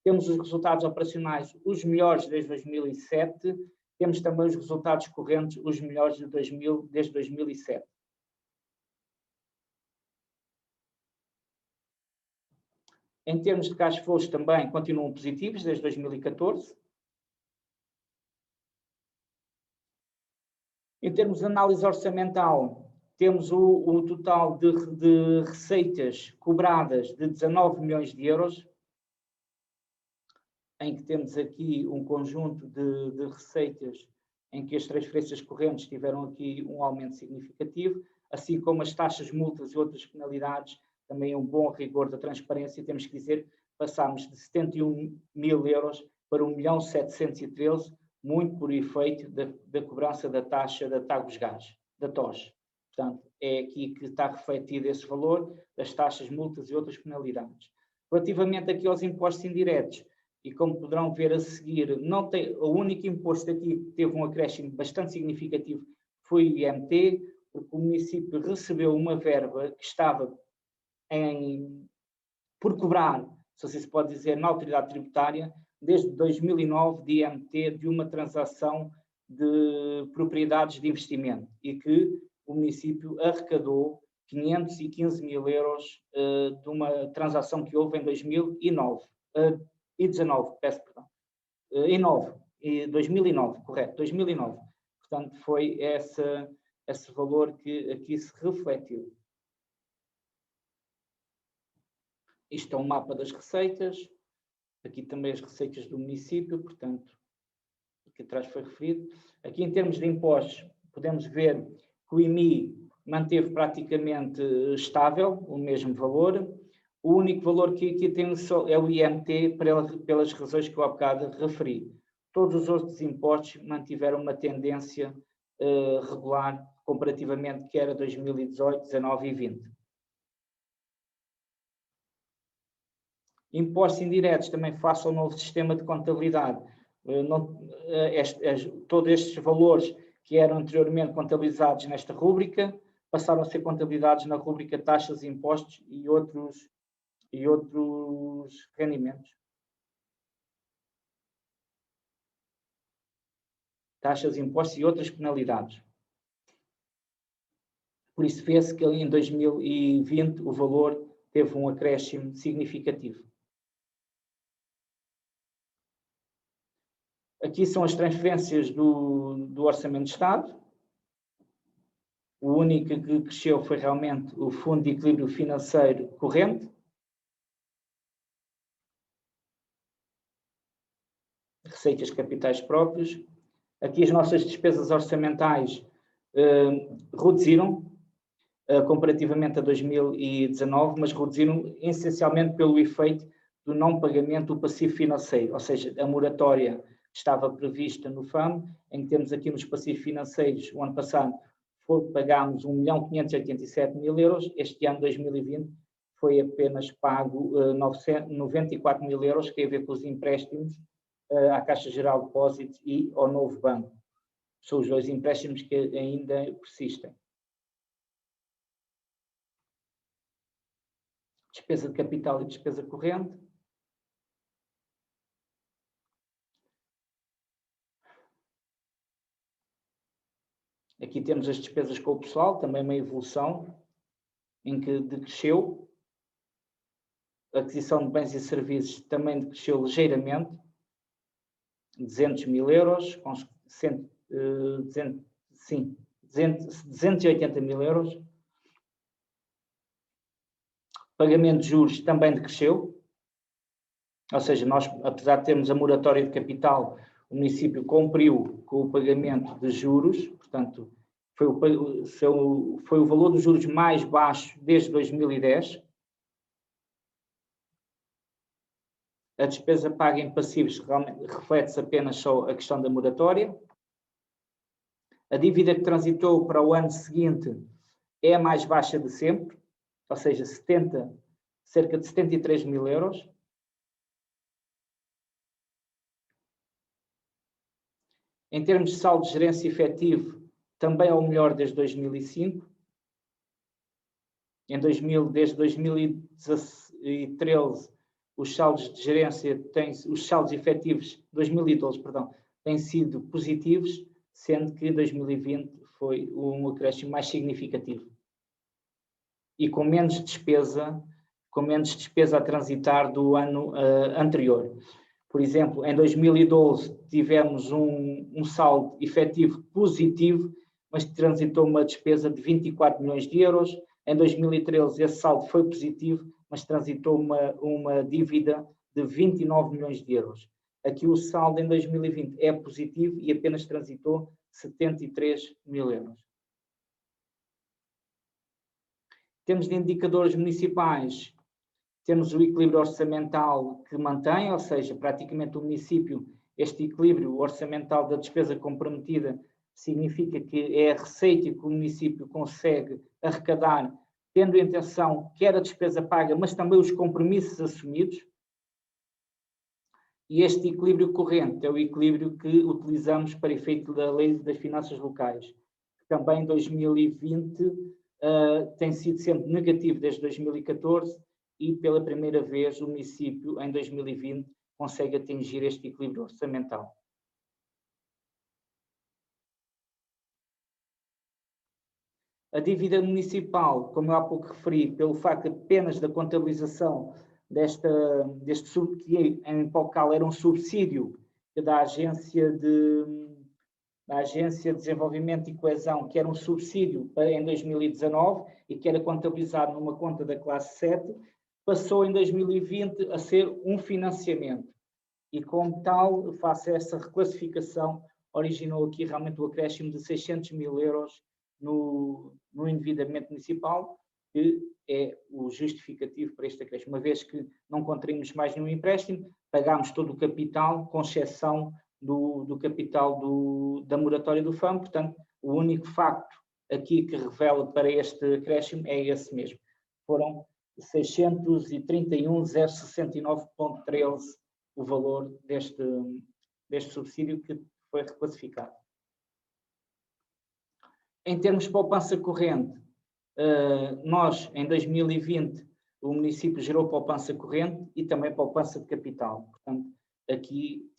Temos os resultados operacionais, os melhores desde 2007, temos também os resultados correntes, os melhores desde 2007. Em termos de cash flows também continuam positivos desde 2014. Em termos de análise orçamental, temos o total de receitas cobradas de 19 milhões de euros, em que temos aqui um conjunto de receitas em que as transferências correntes tiveram aqui um aumento significativo, assim como as taxas, multas e outras penalidades, também um bom rigor da transparência, temos que dizer, passámos de 71 mil euros para 1.713.000, muito por efeito da cobrança da taxa da Tagus Gás, da TOS. Portanto, é aqui que está refletido esse valor das taxas, multas e outras penalidades. Relativamente aqui aos impostos indiretos, e como poderão ver a seguir, o único imposto aqui que teve um acréscimo bastante significativo foi o IMT, porque o município recebeu uma verba que estava por cobrar, se assim se pode dizer, na autoridade tributária, desde 2009 de IMT de uma transação de propriedades de investimento e que o município arrecadou 515 mil euros de uma transação que houve em 2019, peço perdão, 2009, correto, 2009. Portanto, foi esse valor que aqui se refletiu. Isto é um mapa das receitas, aqui também as receitas do município, portanto, aqui atrás foi referido. Aqui em termos de impostos, podemos ver que o IMI manteve praticamente estável, o mesmo valor. O único valor que aqui tem é o IMT, pelas razões que eu há bocado referi. Todos os outros impostos mantiveram uma tendência regular, comparativamente que era 2018, 19 e 20. Impostos indiretos também face ao novo sistema de contabilidade. Todos estes valores que eram anteriormente contabilizados nesta rúbrica passaram a ser contabilizados na rúbrica taxas, impostos e outros rendimentos. Taxas, impostos e outras penalidades. Por isso vê-se que em 2020 o valor teve um acréscimo significativo. Aqui são as transferências do Orçamento de Estado. O único que cresceu foi realmente o Fundo de Equilíbrio Financeiro Corrente. Receitas capitais próprios. Aqui as nossas despesas orçamentais reduziram comparativamente a 2019, mas reduziram essencialmente pelo efeito do não pagamento do passivo financeiro, ou seja, a moratória estava prevista no FAM, em que temos aqui nos passivos financeiros, o ano passado pagámos 1.587.000 euros, este ano 2020 foi apenas pago 94 mil euros, que tem a ver com os empréstimos à Caixa Geral de Depósitos e ao Novo Banco. São os dois empréstimos que ainda persistem. Despesa de capital e despesa corrente. Aqui temos as despesas com o pessoal, também uma evolução em que decresceu. A aquisição de bens e serviços também decresceu ligeiramente, 200 mil euros, com 280 mil euros. Pagamento de juros também decresceu, ou seja, nós, apesar de termos a moratória de capital, o município cumpriu com o pagamento de juros, portanto, foi o valor dos juros mais baixo desde 2010. A despesa paga em passivos reflete-se apenas só a questão da moratória. A dívida que transitou para o ano seguinte é a mais baixa de sempre, ou seja, cerca de 73 mil euros. Em termos de saldo de gerência efetivo, também é o melhor desde 2005. Desde 2013, os saldos de gerência os saldos efetivos, 2012, perdão, têm sido positivos, sendo que 2020 foi um acréscimo mais significativo. E com menos despesa a transitar do ano anterior. Por exemplo, em 2012 tivemos um saldo efetivo positivo, mas transitou uma despesa de 24 milhões de euros. Em 2013 esse saldo foi positivo, mas transitou uma dívida de 29 milhões de euros. Aqui o saldo em 2020 é positivo e apenas transitou 73 mil euros. Temos de indicadores municipais, temos o equilíbrio orçamental que mantém, ou seja, praticamente o município, este equilíbrio orçamental da despesa comprometida significa que é a receita que o município consegue arrecadar, tendo em atenção quer a despesa paga, mas também os compromissos assumidos. E este equilíbrio corrente é o equilíbrio que utilizamos para efeito da Lei das Finanças Locais, que também em 2020 tem sido sempre negativo desde 2014 e pela primeira vez o município em 2020 consegue atingir este equilíbrio orçamental. A dívida municipal, como eu há pouco referi, pelo facto apenas da contabilização deste subsídio, em Pocal era um subsídio da Agência de Desenvolvimento e Coesão, que era um subsídio em 2019 e que era contabilizado numa conta da classe 7, passou em 2020 a ser um financiamento. E como tal, face a essa reclassificação, originou aqui realmente o acréscimo de 600 mil euros no endividamento municipal, que é o justificativo para este acréscimo. Uma vez que não contraímos mais nenhum empréstimo, pagámos todo o capital, com exceção do capital da moratória do FAM. Portanto, o único facto aqui que revela para este acréscimo é esse mesmo. Foram 631.069,13 o valor deste subsídio que foi reclassificado. Em termos de poupança corrente, nós, em 2020, o município gerou poupança corrente e também poupança de capital. Portanto, aqui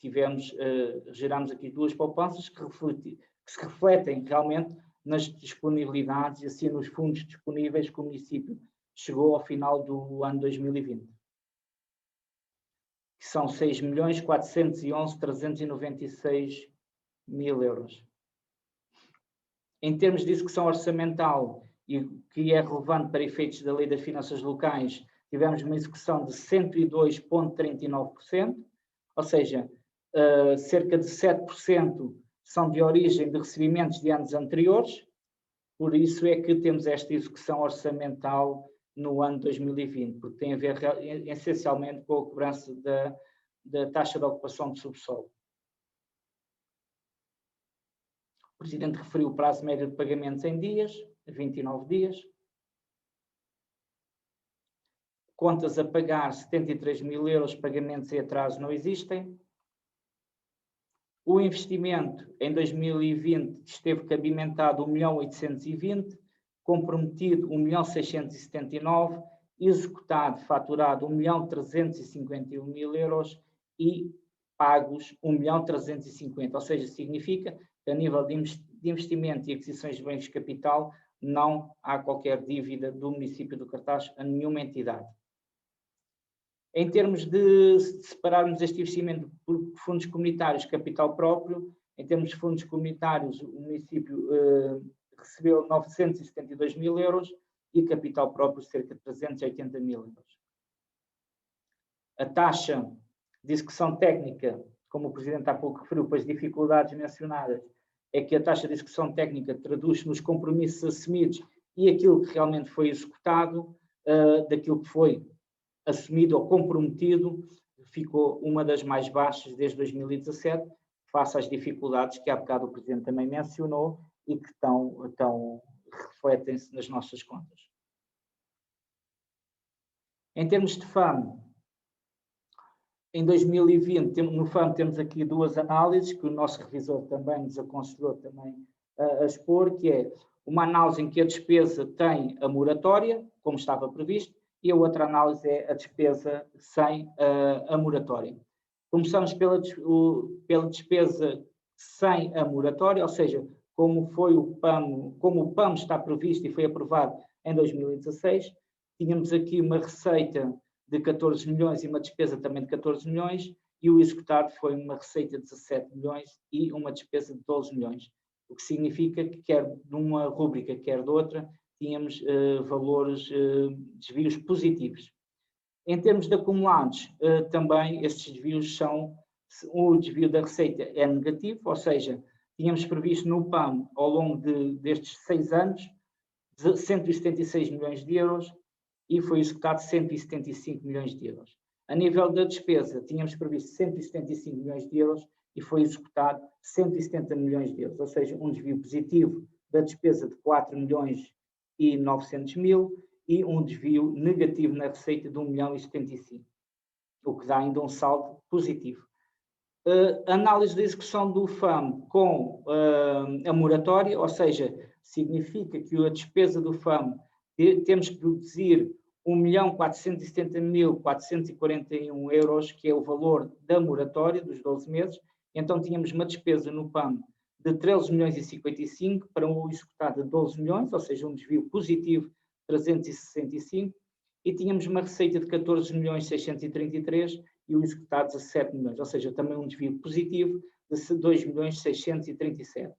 gerámos aqui duas poupanças que se refletem realmente nas disponibilidades e assim nos fundos disponíveis que o município chegou ao final do ano 2020. Que são 6.411.396 mil euros. Em termos de execução orçamental, e que é relevante para efeitos da Lei das Finanças Locais, tivemos uma execução de 102,39%, ou seja, cerca de 7% são de origem de recebimentos de anos anteriores, por isso é que temos esta execução orçamental no ano 2020, porque tem a ver essencialmente com a cobrança da taxa de ocupação de subsolo. O Presidente referiu o prazo médio de pagamentos em dias, 29 dias. Contas a pagar, 73 mil euros, pagamentos em atraso não existem. O investimento em 2020 esteve cabimentado 1.820.000, comprometido 1.679.000, executado, faturado 1.351.000 euros e pagos 1.350.000, ou seja, significa que a nível de investimento e aquisições de bens de capital não há qualquer dívida do município do Cartaz a nenhuma entidade. Em termos de separarmos este investimento por fundos comunitários, capital próprio, em termos de fundos comunitários, o município recebeu 972 mil euros e capital próprio cerca de 380 mil euros. A taxa de execução técnica, como o Presidente há pouco referiu, para as dificuldades mencionadas, é que a taxa de execução técnica traduz-se nos compromissos assumidos e aquilo que realmente foi executado, daquilo que foi assumido ou comprometido, ficou uma das mais baixas desde 2017, face às dificuldades que há bocado o Presidente também mencionou e que refletem-se nas nossas contas. Em termos de FAM, em 2020, no FAM temos aqui duas análises que o nosso revisor também nos aconselhou também a expor, que é uma análise em que a despesa tem a moratória, como estava previsto, e a outra análise é a despesa sem a moratória. Começamos pela despesa sem a moratória, ou seja, como o PAM está previsto e foi aprovado em 2016, tínhamos aqui uma receita de 14 milhões e uma despesa também de 14 milhões, e o executado foi uma receita de 17 milhões e uma despesa de 12 milhões. O que significa que quer de uma rúbrica, quer de outra, tínhamos desvios positivos. Em termos de acumulados, também estes desvios o desvio da receita é negativo, ou seja, tínhamos previsto no PAM, ao longo destes 6 anos, 176 milhões de euros e foi executado 175 milhões de euros. A nível da despesa, tínhamos previsto 175 milhões de euros e foi executado 170 milhões de euros, ou seja, um desvio positivo da despesa de 4 milhões e 900 mil e um desvio negativo na receita de 1 milhão e 75, o que dá ainda um saldo positivo. Análise da execução do FAM com a moratória, ou seja, significa que a despesa do FAM temos que deduzir 1.470.441 euros, que é o valor da moratória dos 12 meses. Então tínhamos uma despesa no PAM de 13.055 para um executado de 12 milhões, ou seja, um desvio positivo de 365, e tínhamos uma receita de 14.633 e o executado de 17 milhões, ou seja, também um desvio positivo de 2.637.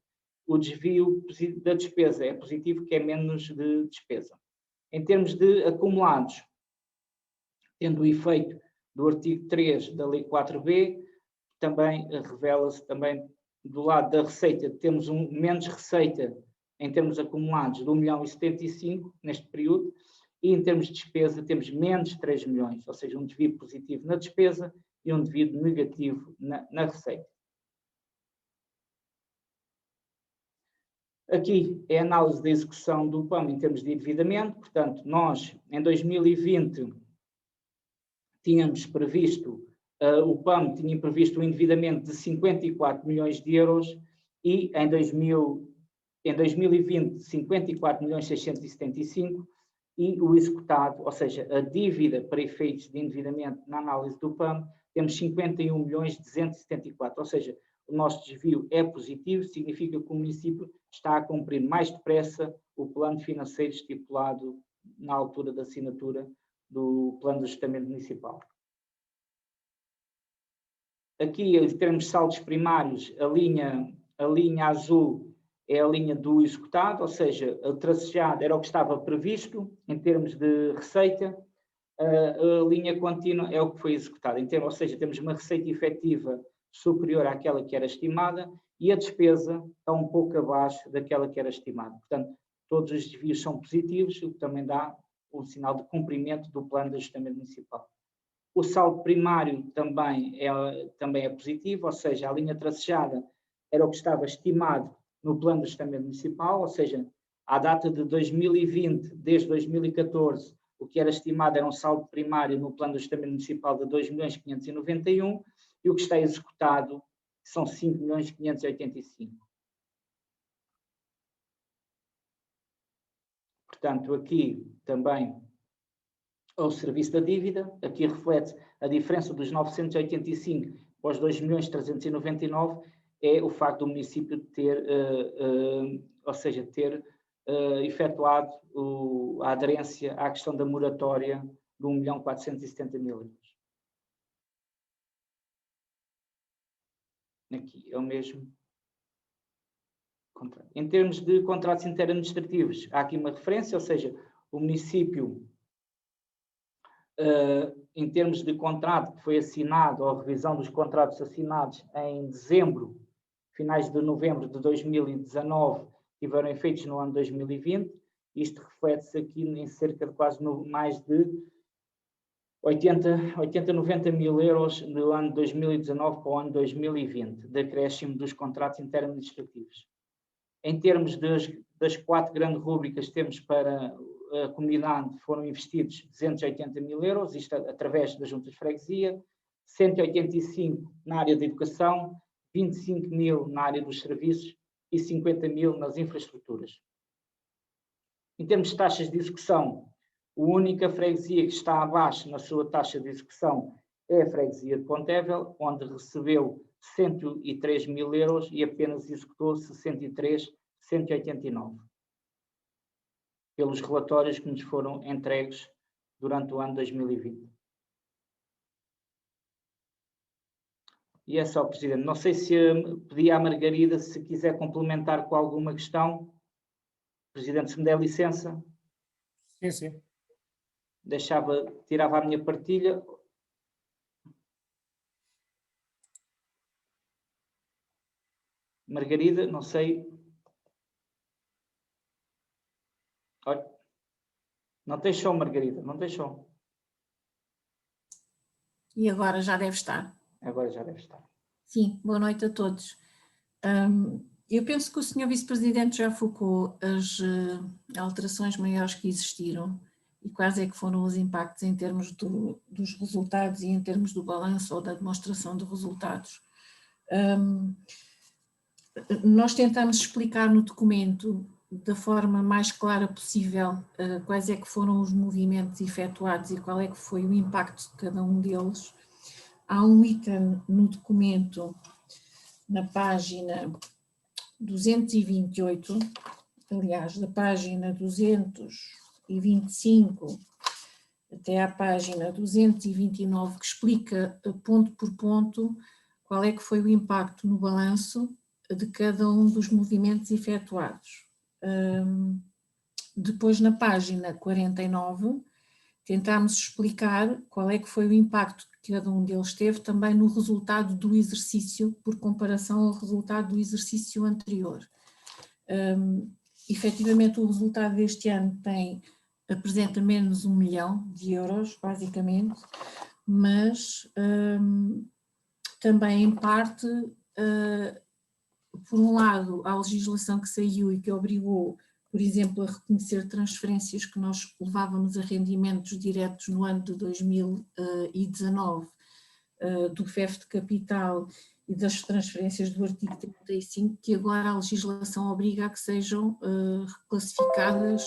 O desvio da despesa é positivo, que é menos de despesa. Em termos de acumulados, tendo o efeito do artigo 3 da Lei 4B, também revela-se também do lado da receita, temos menos receita em termos acumulados de 1.075 neste período, e em termos de despesa temos menos 3 milhões, ou seja, um desvio positivo na despesa e um desvio negativo na receita. Aqui é a análise da execução do PAM em termos de endividamento. Portanto, nós em 2020 tínhamos previsto, o PAM tinha previsto um endividamento de 54 milhões de euros e em 2020 54.675 e o executado, ou seja, a dívida para efeitos de endividamento na análise do PAM, temos 51.274, ou seja, o nosso desvio é positivo, significa que o município está a cumprir mais depressa o plano financeiro estipulado na altura da assinatura do plano de ajustamento municipal. Aqui, em termos de saldos primários, a linha azul é a linha do executado, ou seja, o tracejado era o que estava previsto em termos de receita, a linha contínua é o que foi executado, ou seja, temos uma receita efetiva superior àquela que era estimada e a despesa está um pouco abaixo daquela que era estimada. Portanto, todos os desvios são positivos, o que também dá um sinal de cumprimento do plano de ajustamento municipal. O saldo primário também é positivo, ou seja, a linha tracejada era o que estava estimado no plano de ajustamento municipal, ou seja, à data de 2020, desde 2014, o que era estimado era um saldo primário no plano de ajustamento municipal de 2.591 e o que está executado são 5.585. Portanto, aqui também o serviço da dívida, aqui reflete a diferença dos 985 para os 2.399, é o facto do município ter, efetuado a aderência à questão da moratória de 1.470.000 euros. Aqui é o mesmo contrato. Em termos de contratos interadministrativos, há aqui uma referência, ou seja, o município, em termos de contrato que foi assinado, ou revisão dos contratos assinados em dezembro, finais de novembro de 2019, tiveram efeitos no ano 2020, isto reflete-se aqui em cerca de quase mais de 90 mil euros do ano 2019 para o ano 2020, de acréscimo dos contratos interadministrativos. Em termos das 4 grandes rúbricas, temos para a comunidade, foram investidos 280 mil euros, isto através das juntas de freguesia, 185 na área da educação, 25 mil na área dos serviços e 50 mil nas infraestruturas. Em termos de taxas de execução, a única freguesia que está abaixo na sua taxa de execução é a freguesia de Pontevel, onde recebeu 103 mil euros e apenas executou 63.189, pelos relatórios que nos foram entregues durante o ano 2020. E é só, Presidente. Não sei se pedi à Margarida se quiser complementar com alguma questão. Presidente, se me der licença. Sim, sim. Tirava a minha partilha. Margarida, não sei. Olha. Não tem som, Margarida, não tem som. E agora já deve estar. Agora já deve estar. Sim, boa noite a todos. Eu penso que o Sr. Vice-Presidente já focou as alterações maiores que existiram e quais é que foram os impactos em termos dos resultados e em termos do balanço ou da demonstração de resultados. Nós tentamos explicar no documento da forma mais clara possível quais é que foram os movimentos efetuados e qual é que foi o impacto de cada um deles. Há um item no documento, na página 228, aliás, da página 225 até à página 229, que explica ponto por ponto qual é que foi o impacto no balanço de cada um dos movimentos efetuados. Depois, na página 49, tentámos explicar qual é que foi o impacto que cada um deles teve também no resultado do exercício, por comparação ao resultado do exercício anterior. Efetivamente, o resultado deste ano apresenta menos 1 milhão de euros, basicamente, mas também, em parte, por um lado, a legislação que saiu e que obrigou, por exemplo, a reconhecer transferências que nós levávamos a rendimentos diretos no ano de 2019, do FEF de capital e das transferências do artigo 35, que agora a legislação obriga a que sejam reclassificadas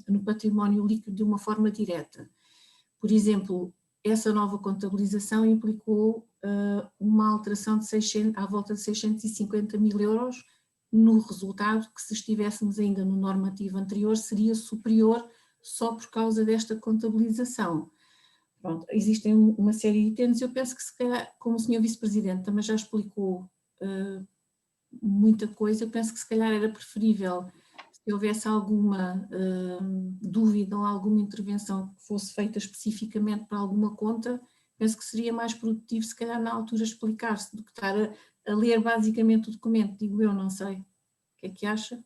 no património líquido de uma forma direta. Por exemplo, essa nova contabilização implicou uma alteração de à volta de 650 mil euros no resultado que, se estivéssemos ainda no normativo anterior, seria superior só por causa desta contabilização. Pronto, existem uma série de itens. Eu penso que, se calhar, como o Sr. Vice-Presidente também já explicou muita coisa, eu penso que se calhar era preferível, se houvesse alguma dúvida ou alguma intervenção que fosse feita especificamente para alguma conta, penso que seria mais produtivo, se calhar, na altura explicar-se, do que estar a ler basicamente o documento, digo eu, não sei. O que é que acha?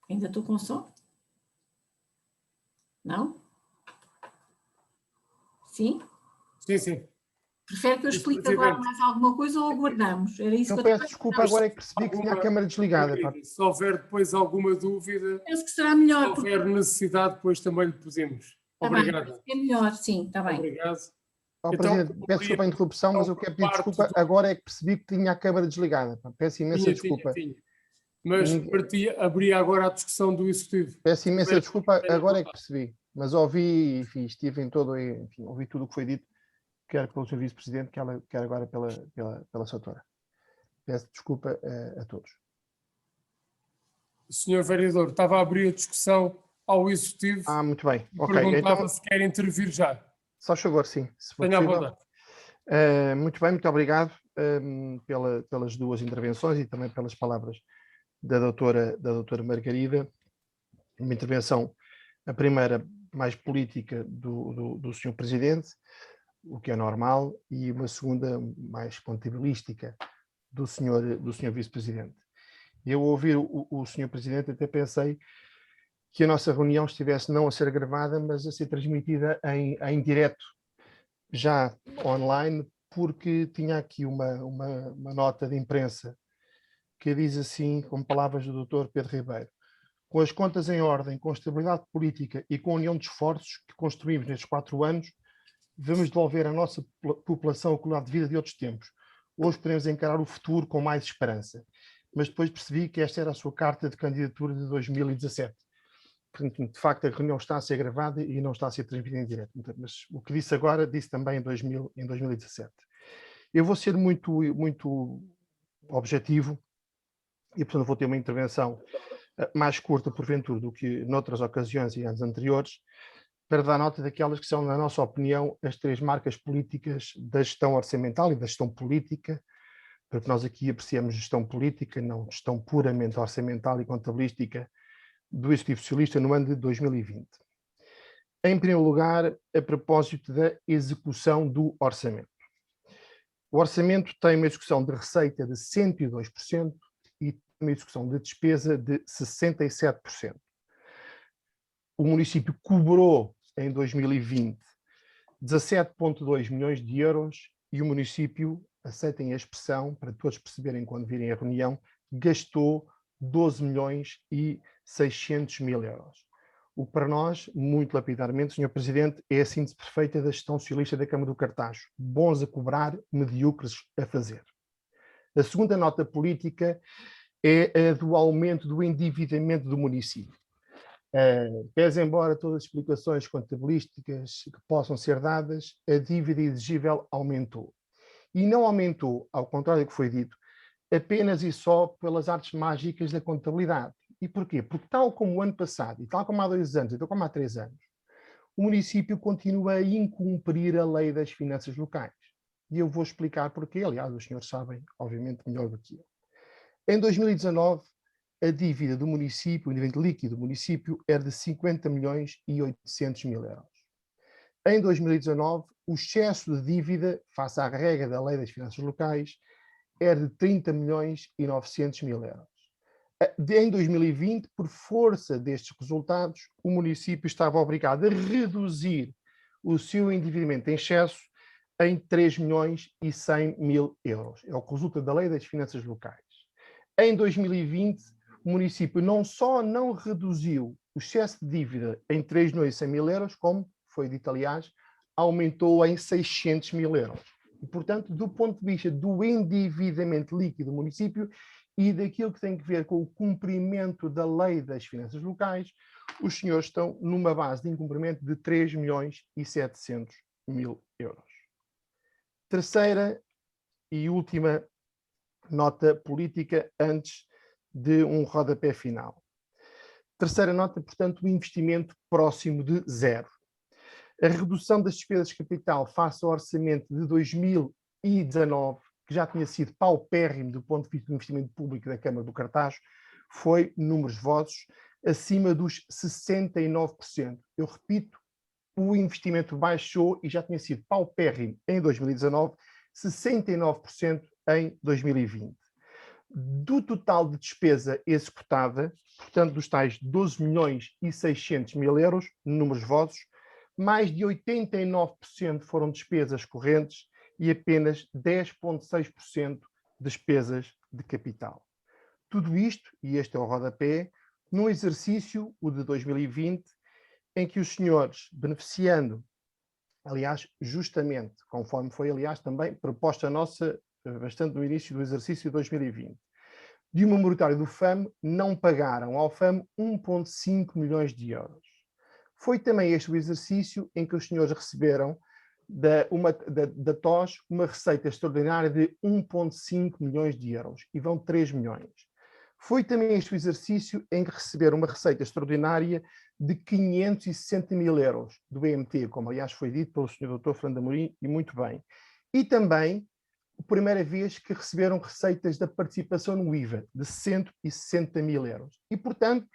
Ainda estou com som? Não? Sim? Sim, sim. Prefere que eu explique agora mais alguma coisa ou aguardamos? Era isso Eu que peço desculpa, agora é que percebi que tinha a câmara desligada. Se houver depois alguma dúvida, penso que será melhor. se houver necessidade, depois também lhe pedimos. Obrigado. É melhor, sim, está bem. Obrigado. Presidente, peço desculpa a interrupção, mas eu quero pedir desculpa, agora é que percebi que tinha a câmara desligada. Peço imensa desculpa. Mas abria agora a discussão do Executivo. Peço imensa desculpa, agora é que percebi. Mas ouvi, enfim, estive em todo, enfim, ouvi tudo o que foi dito, quer pelo Sr. Vice-Presidente, quer agora pela Soutora. Peço desculpa a todos. Senhor Vereador, estava a abrir a discussão ao Executivo. Muito bem. Perguntava então, se quer intervir já. Só favor, sim. Se for Tenha possível. a vontade. Muito bem, muito obrigado pelas duas intervenções e também pelas palavras da doutora Margarida. Uma intervenção, a primeira mais política do Sr. Presidente, o que é normal, e uma segunda mais contabilística do Sr. Vice-Presidente. Eu, ao ouvir o Sr. Presidente, até pensei que a nossa reunião estivesse não a ser gravada, mas a ser transmitida em direto, já online, porque tinha aqui uma nota de imprensa que diz assim, com palavras do Dr. Pedro Ribeiro: com as contas em ordem, com estabilidade política e com a união de esforços que construímos nestes 4 anos, devemos devolver à nossa população a qualidade de vida de outros tempos. Hoje podemos encarar o futuro com mais esperança. Mas depois percebi que esta era a sua carta de candidatura de 2017. Portanto, de facto, a reunião está a ser gravada e não está a ser transmitida em direto. Mas o que disse agora, disse também em 2017. Eu vou ser muito objetivo e, portanto, vou ter uma intervenção mais curta, porventura, do que noutras ocasiões e anos anteriores, para dar nota daquelas que são, na nossa opinião, as 3 marcas políticas da gestão orçamental e da gestão política, porque nós aqui apreciamos gestão política, não gestão puramente orçamental e contabilística do Executivo Socialista no ano de 2020. Em primeiro lugar, a propósito da execução do orçamento. O orçamento tem uma execução de receita de 102% e uma execução de despesa de 67%. O município cobrou em 2020 17,2 milhões de euros e o município, aceitem a expressão, para todos perceberem quando virem a reunião, gastou 12 milhões e 600 mil euros. O que para nós, muito lapidarmente, Sr. Presidente, é a síntese perfeita da gestão socialista da Câmara do Cartaxo. Bons a cobrar, medíocres a fazer. A segunda nota política é a do aumento do endividamento do município. Pese embora todas as explicações contabilísticas que possam ser dadas, a dívida exigível aumentou. E não aumentou, ao contrário do que foi dito, apenas e só pelas artes mágicas da contabilidade. E porquê? Porque tal como o ano passado, e tal como há 2 anos, e tal como há 3 anos, o município continua a incumprir a lei das finanças locais. E eu vou explicar porquê, aliás, os senhores sabem, obviamente, melhor do que eu. Em 2019, a dívida do município, o endividamento líquido do município, era de 50 milhões e 800 mil euros. Em 2019, o excesso de dívida, face à regra da lei das finanças locais, era de 30 milhões e 900 mil euros. Em 2020, por força destes resultados, o município estava obrigado a reduzir o seu endividamento em excesso em 3 milhões e 100 mil euros. É o que resulta da lei das finanças locais. Em 2020, o município não só não reduziu o excesso de dívida em 3 milhões e 100 mil euros, como foi dito, aliás, aumentou em 600 mil euros. E, portanto, do ponto de vista do endividamento líquido do município e daquilo que tem a ver com o cumprimento da lei das finanças locais, os senhores estão numa base de incumprimento de 3 milhões e 700 mil euros. Terceira e última nota política antes de um rodapé final. Terceira nota, portanto, o investimento próximo de zero. A redução das despesas de capital face ao orçamento de 2019, que já tinha sido paupérrimo do ponto de vista do investimento público da Câmara do Cartaxo, foi, números vosos, acima dos 69%. Eu repito, o investimento baixou e já tinha sido paupérrimo em 2019, 69% em 2020. Do total de despesa executada, portanto dos tais 12 milhões e 600 mil euros, números vosos, mais de 89% foram despesas correntes e apenas 10,6% despesas de capital. Tudo isto, e este é o rodapé, num exercício, o de 2020, em que os senhores, beneficiando, aliás, justamente, conforme foi, aliás, também proposta nossa, bastante no início do exercício de 2020, de uma moratória do FAM, não pagaram ao FAM 1,5 milhões de euros. Foi também este o exercício em que os senhores receberam da TOS uma receita extraordinária de 1,5 milhões de euros, e vão 3 milhões. Foi também este o exercício em que receberam uma receita extraordinária de 560 mil euros do BMT, como aliás foi dito pelo Sr. Dr. Fernando Amorim, e muito bem. E também, a primeira vez que receberam receitas da participação no IVA, de 160 mil euros. E, portanto,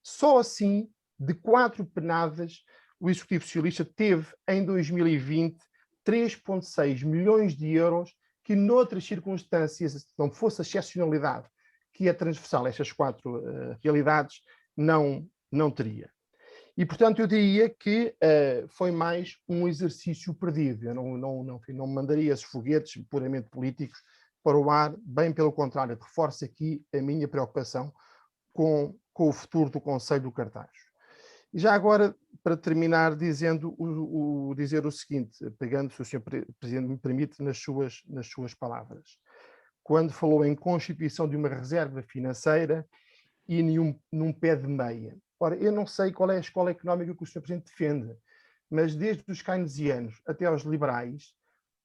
só assim, de 4 penadas, o Executivo Socialista teve, em 2020, 3,6 milhões de euros que, noutras circunstâncias, se não fosse a excepcionalidade que é transversal a estas 4 realidades, não teria. E, portanto, eu diria que foi mais um exercício perdido. Eu não mandaria esses foguetes puramente políticos para o ar, bem pelo contrário, reforço aqui a minha preocupação com o futuro do Conselho do Cartaxo. E já agora, para terminar, dizer o seguinte, pegando, se o Sr. Presidente me permite, nas suas palavras. Quando falou em constituição de uma reserva financeira e num pé de meia. Ora, eu não sei qual é a escola económica que o Sr. Presidente defende, mas desde os keynesianos até aos liberais,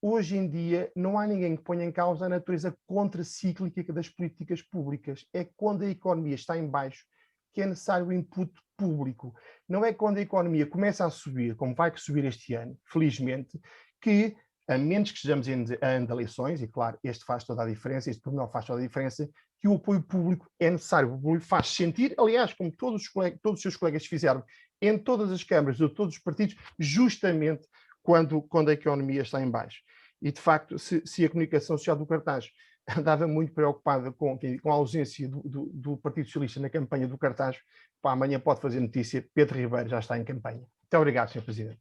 hoje em dia não há ninguém que ponha em causa a natureza contracíclica das políticas públicas. É quando a economia está em baixo que é necessário o input público. Não é quando a economia começa a subir, como vai subir este ano, felizmente, que, a menos que estejamos em eleições, e claro, este faz toda a diferença, este pormenor faz toda a diferença, que o apoio público é necessário. O público faz sentir, aliás, como todos os seus colegas fizeram, em todas as câmaras de todos os partidos, justamente quando a economia está em baixo. E, de facto, se a comunicação social do Cartaxo andava muito preocupada com a ausência do Partido Socialista na campanha do Cartaxo, amanhã pode fazer notícia, Pedro Ribeiro já está em campanha. Muito obrigado, Sr. Presidente.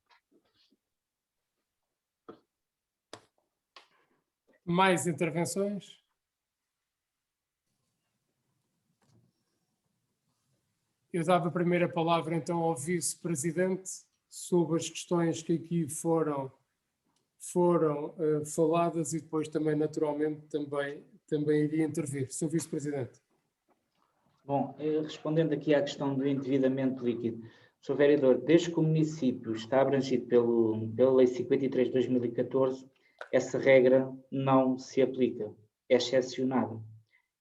Mais intervenções? Eu dava a primeira palavra então ao Vice-Presidente sobre as questões que aqui foram faladas e depois também, naturalmente, também iria intervir. Sr. Vice-Presidente. Bom, respondendo aqui à questão do endividamento líquido, Sr. Vereador, desde que o município está abrangido pela Lei 53 de 2014, essa regra não se aplica, é excepcionada.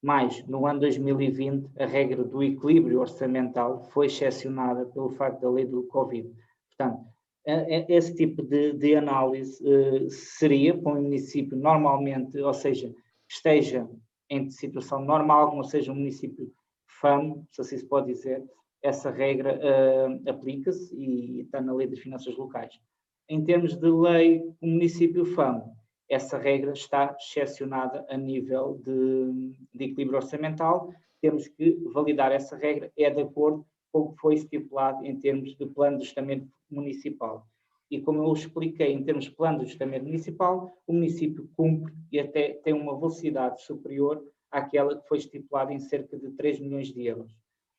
Mas, no ano 2020, a regra do equilíbrio orçamental foi excepcionada pelo facto da lei do Covid. Portanto, esse tipo de análise seria para um município normalmente, ou seja, esteja em situação normal, como seja um município FAM, se assim se pode dizer, essa regra aplica-se e está na Lei das Finanças Locais. Em termos de lei, o município FAM, essa regra está excepcionada a nível de equilíbrio orçamental. Temos que validar essa regra, é de acordo com o que foi estipulado em termos de plano de ajustamento municipal. E como eu expliquei, em termos de plano de ajustamento municipal, o município cumpre e até tem uma velocidade superior àquela que foi estipulada em cerca de 3 milhões de euros.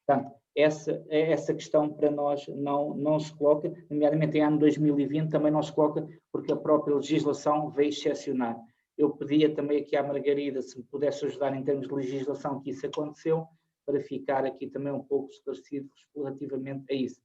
Portanto, essa questão para nós não se coloca, nomeadamente em ano 2020 também não se coloca, porque a própria legislação veio excepcionar. Eu pedia também aqui à Margarida se me pudesse ajudar em termos de legislação que isso aconteceu, para ficar aqui também um pouco esclarecido relativamente a isso.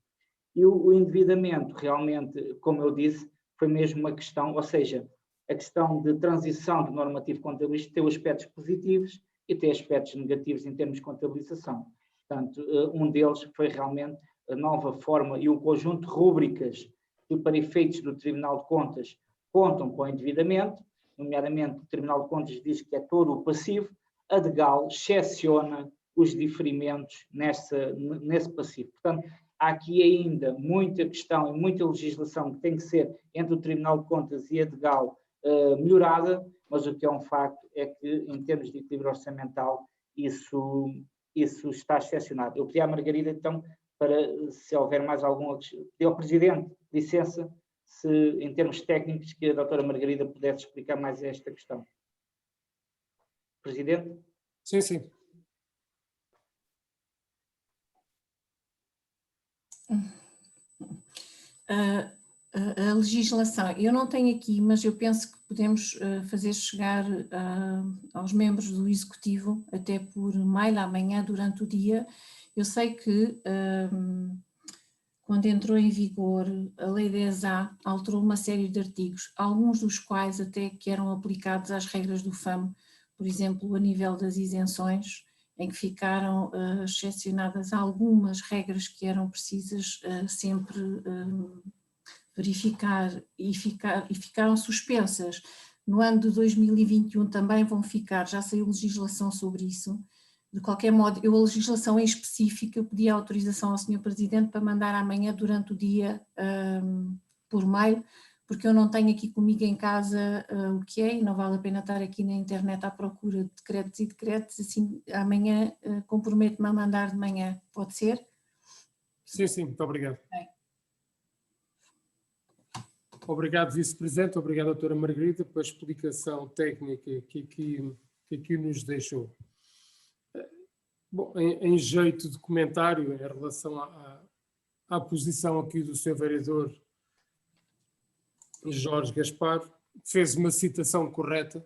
E o endividamento, realmente, como eu disse, foi mesmo uma questão, ou seja, a questão de transição do normativo contabilístico tem aspectos positivos e tem aspectos negativos em termos de contabilização. Portanto, um deles foi realmente a nova forma e um conjunto de rúbricas que, para efeitos do Tribunal de Contas, contam com o endividamento, nomeadamente o Tribunal de Contas diz que é todo o passivo, a DGAL excepciona os diferimentos nesse passivo. Portanto, há aqui ainda muita questão e muita legislação que tem que ser entre o Tribunal de Contas e a DGAL melhorada, mas o que é um facto é que, em termos de equilíbrio orçamental, isso está excepcionado. Eu pedi à Margarida, então, para, se houver mais algum... Pedi ao Presidente, licença, se, em termos técnicos, que a doutora Margarida pudesse explicar mais esta questão. Presidente? Sim. A legislação, eu não tenho aqui, mas eu penso que podemos fazer chegar aos membros do Executivo, até por mail amanhã durante o dia. Eu sei que quando entrou em vigor a Lei 10A, alterou uma série de artigos, alguns dos quais até que eram aplicados às regras do FAM, por exemplo, a nível das isenções, em que ficaram excepcionadas algumas regras que eram precisas sempre verificar e ficaram suspensas. No ano de 2021 também vão ficar, já saiu legislação sobre isso. De qualquer modo, a legislação em específico, eu pedi a autorização ao Sr. Presidente para mandar amanhã durante o dia por mail, porque eu não tenho aqui comigo em casa o que é e não vale a pena estar aqui na internet à procura de decretos e decretos, assim amanhã comprometo-me a mandar de manhã, pode ser? Sim, muito obrigado. Bem. Obrigado, Vice-Presidente, obrigado, doutora Margarida, pela explicação técnica que aqui nos deixou. Bom, em jeito de comentário, em relação à posição aqui do Sr. Vereador Jorge Gaspar, fez uma citação correta,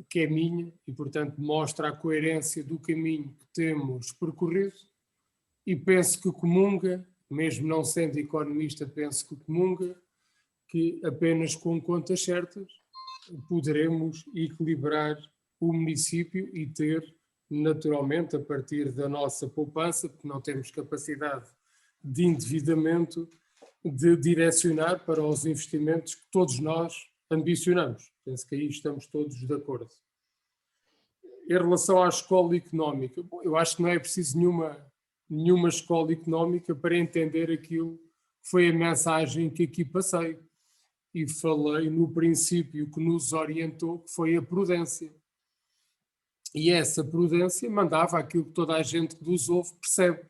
que é minha, e portanto mostra a coerência do caminho que temos percorrido, e penso que comunga, mesmo não sendo economista, penso que comunga, que apenas com contas certas poderemos equilibrar o município e ter, naturalmente, a partir da nossa poupança, porque não temos capacidade de endividamento, de direcionar para os investimentos que todos nós ambicionamos. Penso que aí estamos todos de acordo. Em relação à escola económica, bom, eu acho que não é preciso nenhuma escola económica para entender aquilo que foi a mensagem que aqui passei. E falei no princípio que nos orientou, que foi a prudência. E essa prudência mandava aquilo que toda a gente que nos ouve percebe.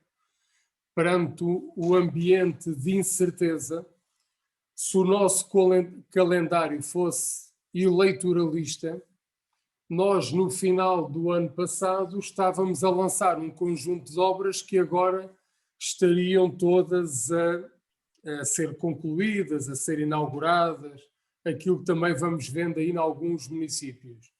Perante o ambiente de incerteza, se o nosso calendário fosse eleitoralista, nós no final do ano passado estávamos a lançar um conjunto de obras que agora estariam todas a ser concluídas, a ser inauguradas, aquilo que também vamos vendo aí em alguns municípios.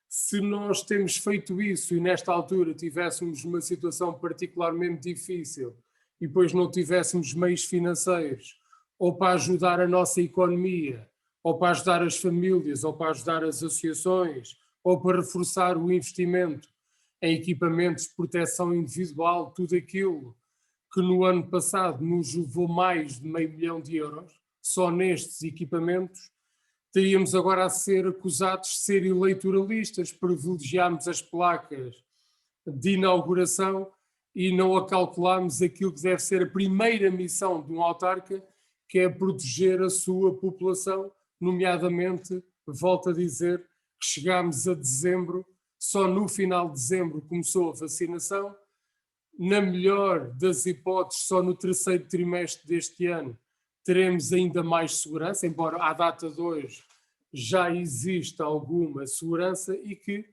Se nós temos feito isso e nesta altura tivéssemos uma situação particularmente difícil e depois não tivéssemos meios financeiros ou para ajudar a nossa economia, ou para ajudar as famílias, ou para ajudar as associações, ou para reforçar o investimento em equipamentos de proteção individual, tudo aquilo que no ano passado nos levou mais de €500 milhões, só nestes equipamentos, teríamos agora a ser acusados de ser eleitoralistas, privilegiarmos as placas de inauguração e não acalcularmos aquilo que deve ser a primeira missão de um autarca, que é proteger a sua população, nomeadamente, volto a dizer, que chegámos a dezembro, só no final de dezembro começou a vacinação, na melhor das hipóteses, só no terceiro trimestre deste ano teremos ainda mais segurança, embora à data de hoje já exista alguma segurança e que,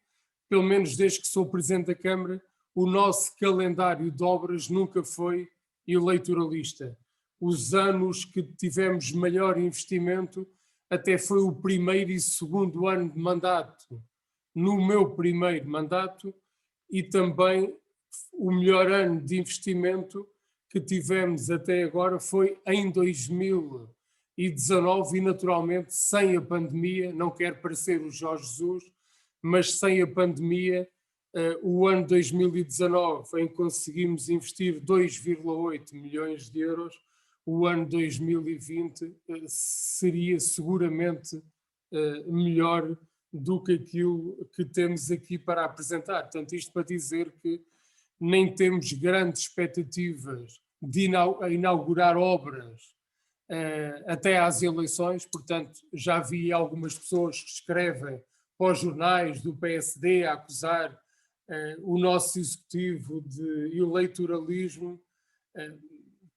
pelo menos desde que sou Presidente da Câmara, o nosso calendário de obras nunca foi eleitoralista. Os anos que tivemos maior investimento até foi o primeiro e segundo ano de mandato, no meu primeiro mandato, e também o melhor ano de investimento que tivemos até agora foi em 2019 e naturalmente sem a pandemia, não quero parecer o Jorge Jesus, mas sem a pandemia, o ano 2019 em que conseguimos investir 2,8 milhões de euros, o ano 2020 seria seguramente melhor do que aquilo que temos aqui para apresentar. Portanto, isto para dizer que nem temos grandes expectativas de inaugurar obras até às eleições, portanto, já vi algumas pessoas que escrevem para os jornais do PSD a acusar o nosso executivo de eleitoralismo.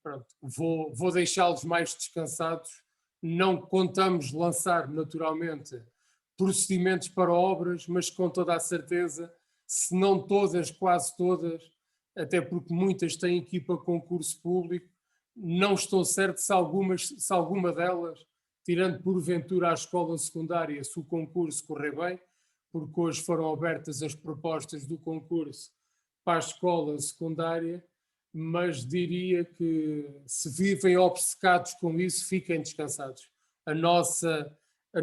Pronto, vou deixá-los mais descansados. Não contamos lançar, naturalmente, procedimentos para obras, mas com toda a certeza, se não todas, quase todas, até porque muitas têm que ir para concurso público, não estou certo se alguma delas, tirando porventura a escola secundária, se o concurso correr bem, porque hoje foram abertas as propostas do concurso para a escola secundária, mas diria que se vivem obcecados com isso, fiquem descansados.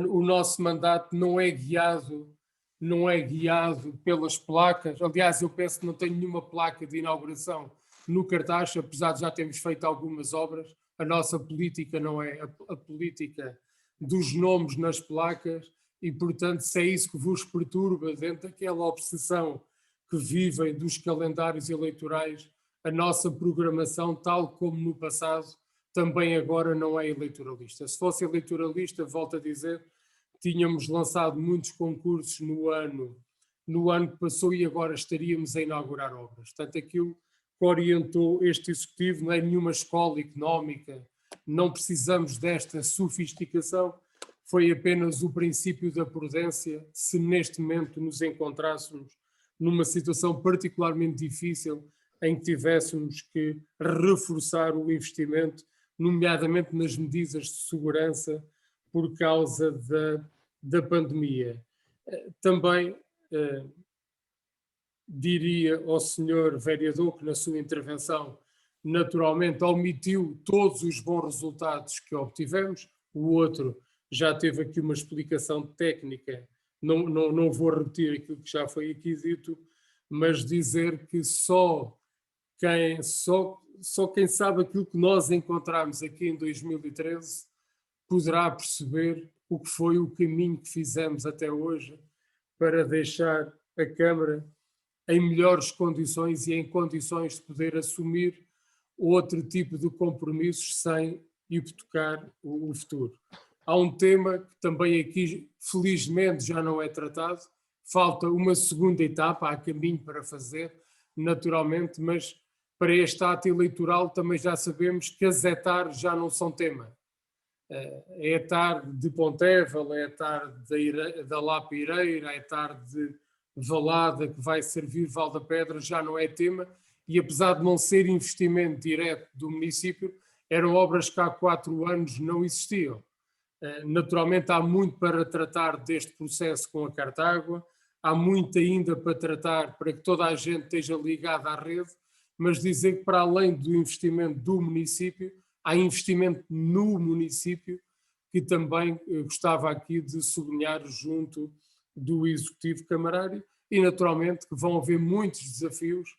O nosso mandato não é guiado pelas placas. Aliás, eu penso que não tenho nenhuma placa de inauguração no cartaz, apesar de já termos feito algumas obras. A nossa política não é a política dos nomes nas placas e, portanto, se é isso que vos perturba dentro daquela obsessão que vivem dos calendários eleitorais, a nossa programação, tal como no passado, também agora não é eleitoralista. Se fosse eleitoralista, volto a dizer, tínhamos lançado muitos concursos no ano que passou e agora estaríamos a inaugurar obras. Portanto, aquilo que orientou este Executivo não é nenhuma escola económica, não precisamos desta sofisticação, foi apenas o princípio da prudência. Se neste momento nos encontrássemos numa situação particularmente difícil, em que tivéssemos que reforçar o investimento, nomeadamente nas medidas de segurança por causa da pandemia. Também diria ao senhor vereador que na sua intervenção naturalmente omitiu todos os bons resultados que obtivemos, o outro já teve aqui uma explicação técnica, não vou repetir aquilo que já foi aqui dito, mas dizer que só quem sabe aquilo que nós encontramos aqui em 2013 poderá perceber o que foi o caminho que fizemos até hoje para deixar a Câmara em melhores condições e em condições de poder assumir outro tipo de compromissos sem hipotecar o futuro. Há um tema que também aqui, felizmente, já não é tratado, falta uma segunda etapa, há caminho para fazer, naturalmente, mas para este ato eleitoral também já sabemos que as hectares já não são tema. A etar de Pontevel, a etar da Lapireira, a etar de Valada, que vai servir Val da Pedra, já não é tema, e apesar de não ser investimento direto do município, eram obras que há 4 anos não existiam. Naturalmente há muito para tratar deste processo com a Cartágua, há muito ainda para tratar para que toda a gente esteja ligada à rede, mas dizer que para além do investimento do município, há investimento no município, que também gostava aqui de sublinhar junto do Executivo Camarário, e naturalmente que vão haver muitos desafios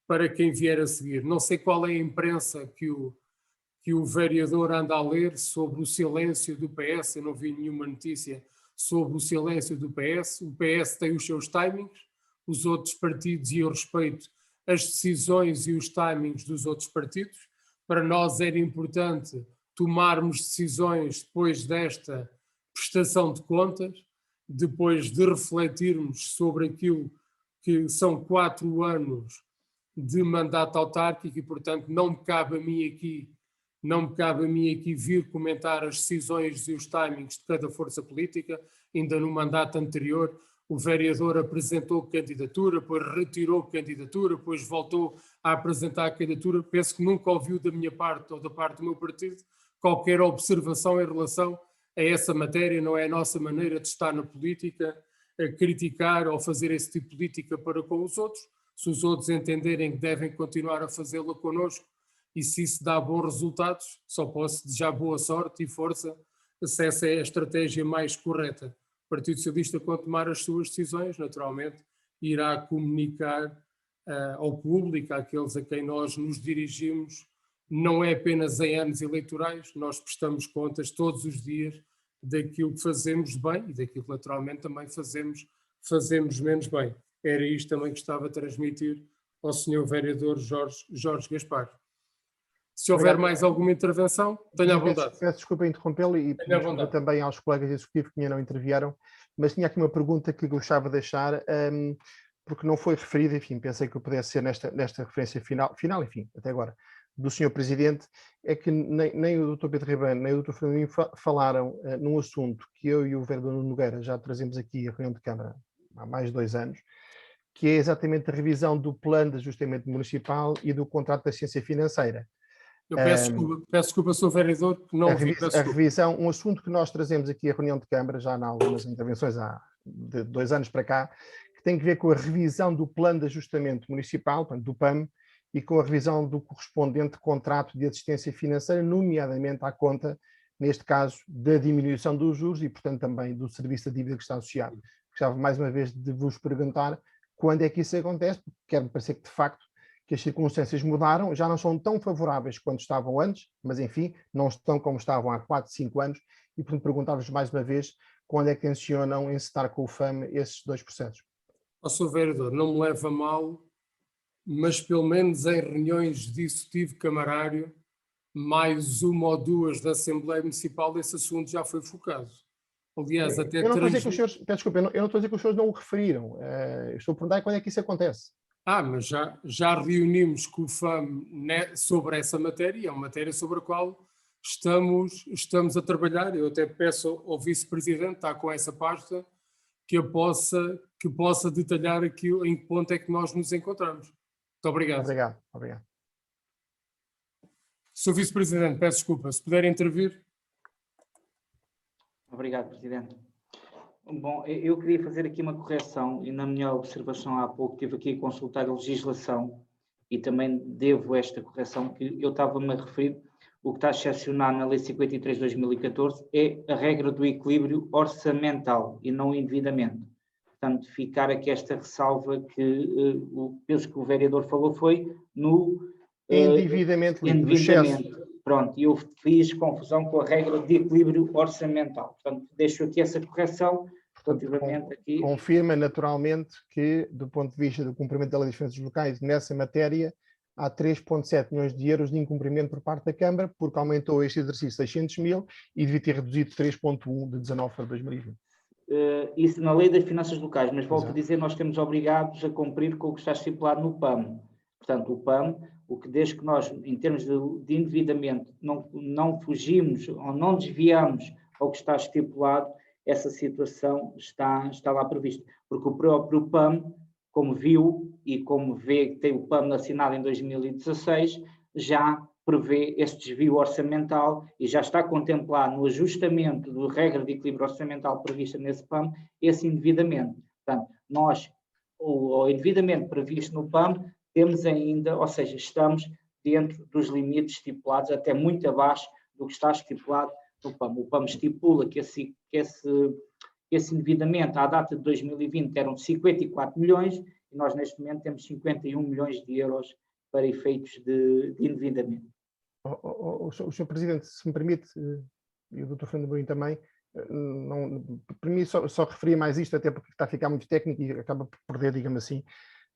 para quem vier a seguir. Não sei qual é a imprensa que o vereador anda a ler sobre o silêncio do PS, eu não vi nenhuma notícia sobre o silêncio do PS. O PS tem os seus timings, os outros partidos, e eu respeito as decisões e os timings dos outros partidos. Para nós era importante tomarmos decisões depois desta prestação de contas, depois de refletirmos sobre aquilo que são 4 anos de mandato autárquico, e portanto não me cabe a mim aqui vir comentar as decisões e os timings de cada força política. Ainda no mandato anterior o vereador apresentou candidatura, depois retirou candidatura, depois voltou a apresentar a candidatura. Penso que nunca ouviu da minha parte ou da parte do meu partido qualquer observação em relação a essa matéria. Não é a nossa maneira de estar na política, a criticar ou fazer esse tipo de política para com os outros. Se os outros entenderem que devem continuar a fazê-la connosco, e se isso dá bons resultados, só posso desejar boa sorte e força, se essa é a estratégia mais correta. O Partido Socialista, quando tomar as suas decisões, naturalmente, irá comunicar ao público, àqueles a quem nós nos dirigimos, não é apenas em anos eleitorais, nós prestamos contas todos os dias daquilo que fazemos de bem e daquilo que naturalmente também fazemos menos bem. Era isto também que gostava de transmitir ao Sr. Vereador Jorge Gaspar. Se houver mais alguma intervenção, tenha à vontade. Peço desculpa interrompê-lo e desculpa também aos colegas executivos que ainda não intervieram, mas tinha aqui uma pergunta que gostava de deixar, porque não foi referida, enfim, pensei que eu pudesse ser nesta referência final, enfim, até agora, do Sr. Presidente, é que nem o Dr. Pedro Ribeiro, nem o Dr. Fernandinho falaram num assunto que eu e o vereador Nuno Nogueira já trazemos aqui à reunião de Câmara há mais de 2 anos, que é exatamente a revisão do plano de ajustamento municipal e do contrato de assistência financeira. Eu peço desculpa, Sr. Vereador, que não ouvi. A revisão, um assunto que nós trazemos aqui à reunião de Câmara, já em algumas intervenções há de 2 anos para cá, que tem que ver com a revisão do plano de ajustamento municipal, portanto, do PAM, e com a revisão do correspondente contrato de assistência financeira, nomeadamente à conta, neste caso, da diminuição dos juros e, portanto, também do serviço de dívida que está associado. Gostava mais uma vez de vos perguntar quando é que isso acontece, porque quer-me parecer que, de facto, que as circunstâncias mudaram, já não são tão favoráveis quanto estavam antes, mas enfim, não estão como estavam há 4, 5 anos, e portanto perguntar-vos mais uma vez quando é que tencionam encetar com o FAM esses 2 processos. Sr. Vereador, não me leva a mal, mas pelo menos em reuniões de executivo camarário, mais 1 ou 2 da Assembleia Municipal, esse assunto já foi focado. Aliás, até eu não estou a dizer que os senhores, desculpa, eu não estou a dizer que os senhores não o referiram, estou a perguntar quando é que isso acontece. Mas já reunimos com o FAM sobre essa matéria, é uma matéria sobre a qual estamos a trabalhar. Eu até peço ao Vice-Presidente, está com essa pasta, que possa detalhar aquilo, em que ponto é que nós nos encontramos. Muito obrigado. Obrigado. Sr. Vice-Presidente, peço desculpa, se puder intervir. Obrigado, Presidente. Bom, eu queria fazer aqui uma correção e na minha observação há pouco estive aqui a consultar a legislação e também devo esta correção que eu estava-me a referir, o que está excepcionado na Lei 53 de 2014 é a regra do equilíbrio orçamental e não o endividamento. Portanto, ficar aqui esta ressalva que penso que o vereador falou foi no endividamento. Pronto, eu fiz confusão com a regra de equilíbrio orçamental. Portanto, deixo aqui essa correção. Aqui. Confirma naturalmente que, do ponto de vista do cumprimento da Lei das Finanças Locais, nessa matéria, há 3,7 milhões de euros de incumprimento por parte da Câmara, porque aumentou este exercício 600 mil e devia ter reduzido 3,1 de 19 para 2020. Isso na Lei das Finanças Locais, mas volto a dizer, nós estamos obrigados a cumprir com o que está estipulado no PAM. Portanto, o PAM, desde que nós, em termos de endividamento, não fugimos ou não desviamos ao que está estipulado, essa situação está lá prevista. Porque o próprio PAM, como viu e como vê que tem o PAM assinado em 2016, já prevê esse desvio orçamental e já está contemplado no ajustamento da regra de equilíbrio orçamental prevista nesse PAM, esse endividamento. Portanto, nós, o endividamento previsto no PAM, temos ainda, ou seja, estamos dentro dos limites estipulados, até muito abaixo do que está estipulado no PAM. O PAM estipula que esse endividamento à data de 2020 eram de 54 milhões e nós neste momento temos 51 milhões de euros para efeitos de endividamento. O Sr. Presidente, se me permite, e o Dr. Fernando Amorim também, para mim só referia mais isto, até porque está a ficar muito técnico e acaba por perder, digamos assim,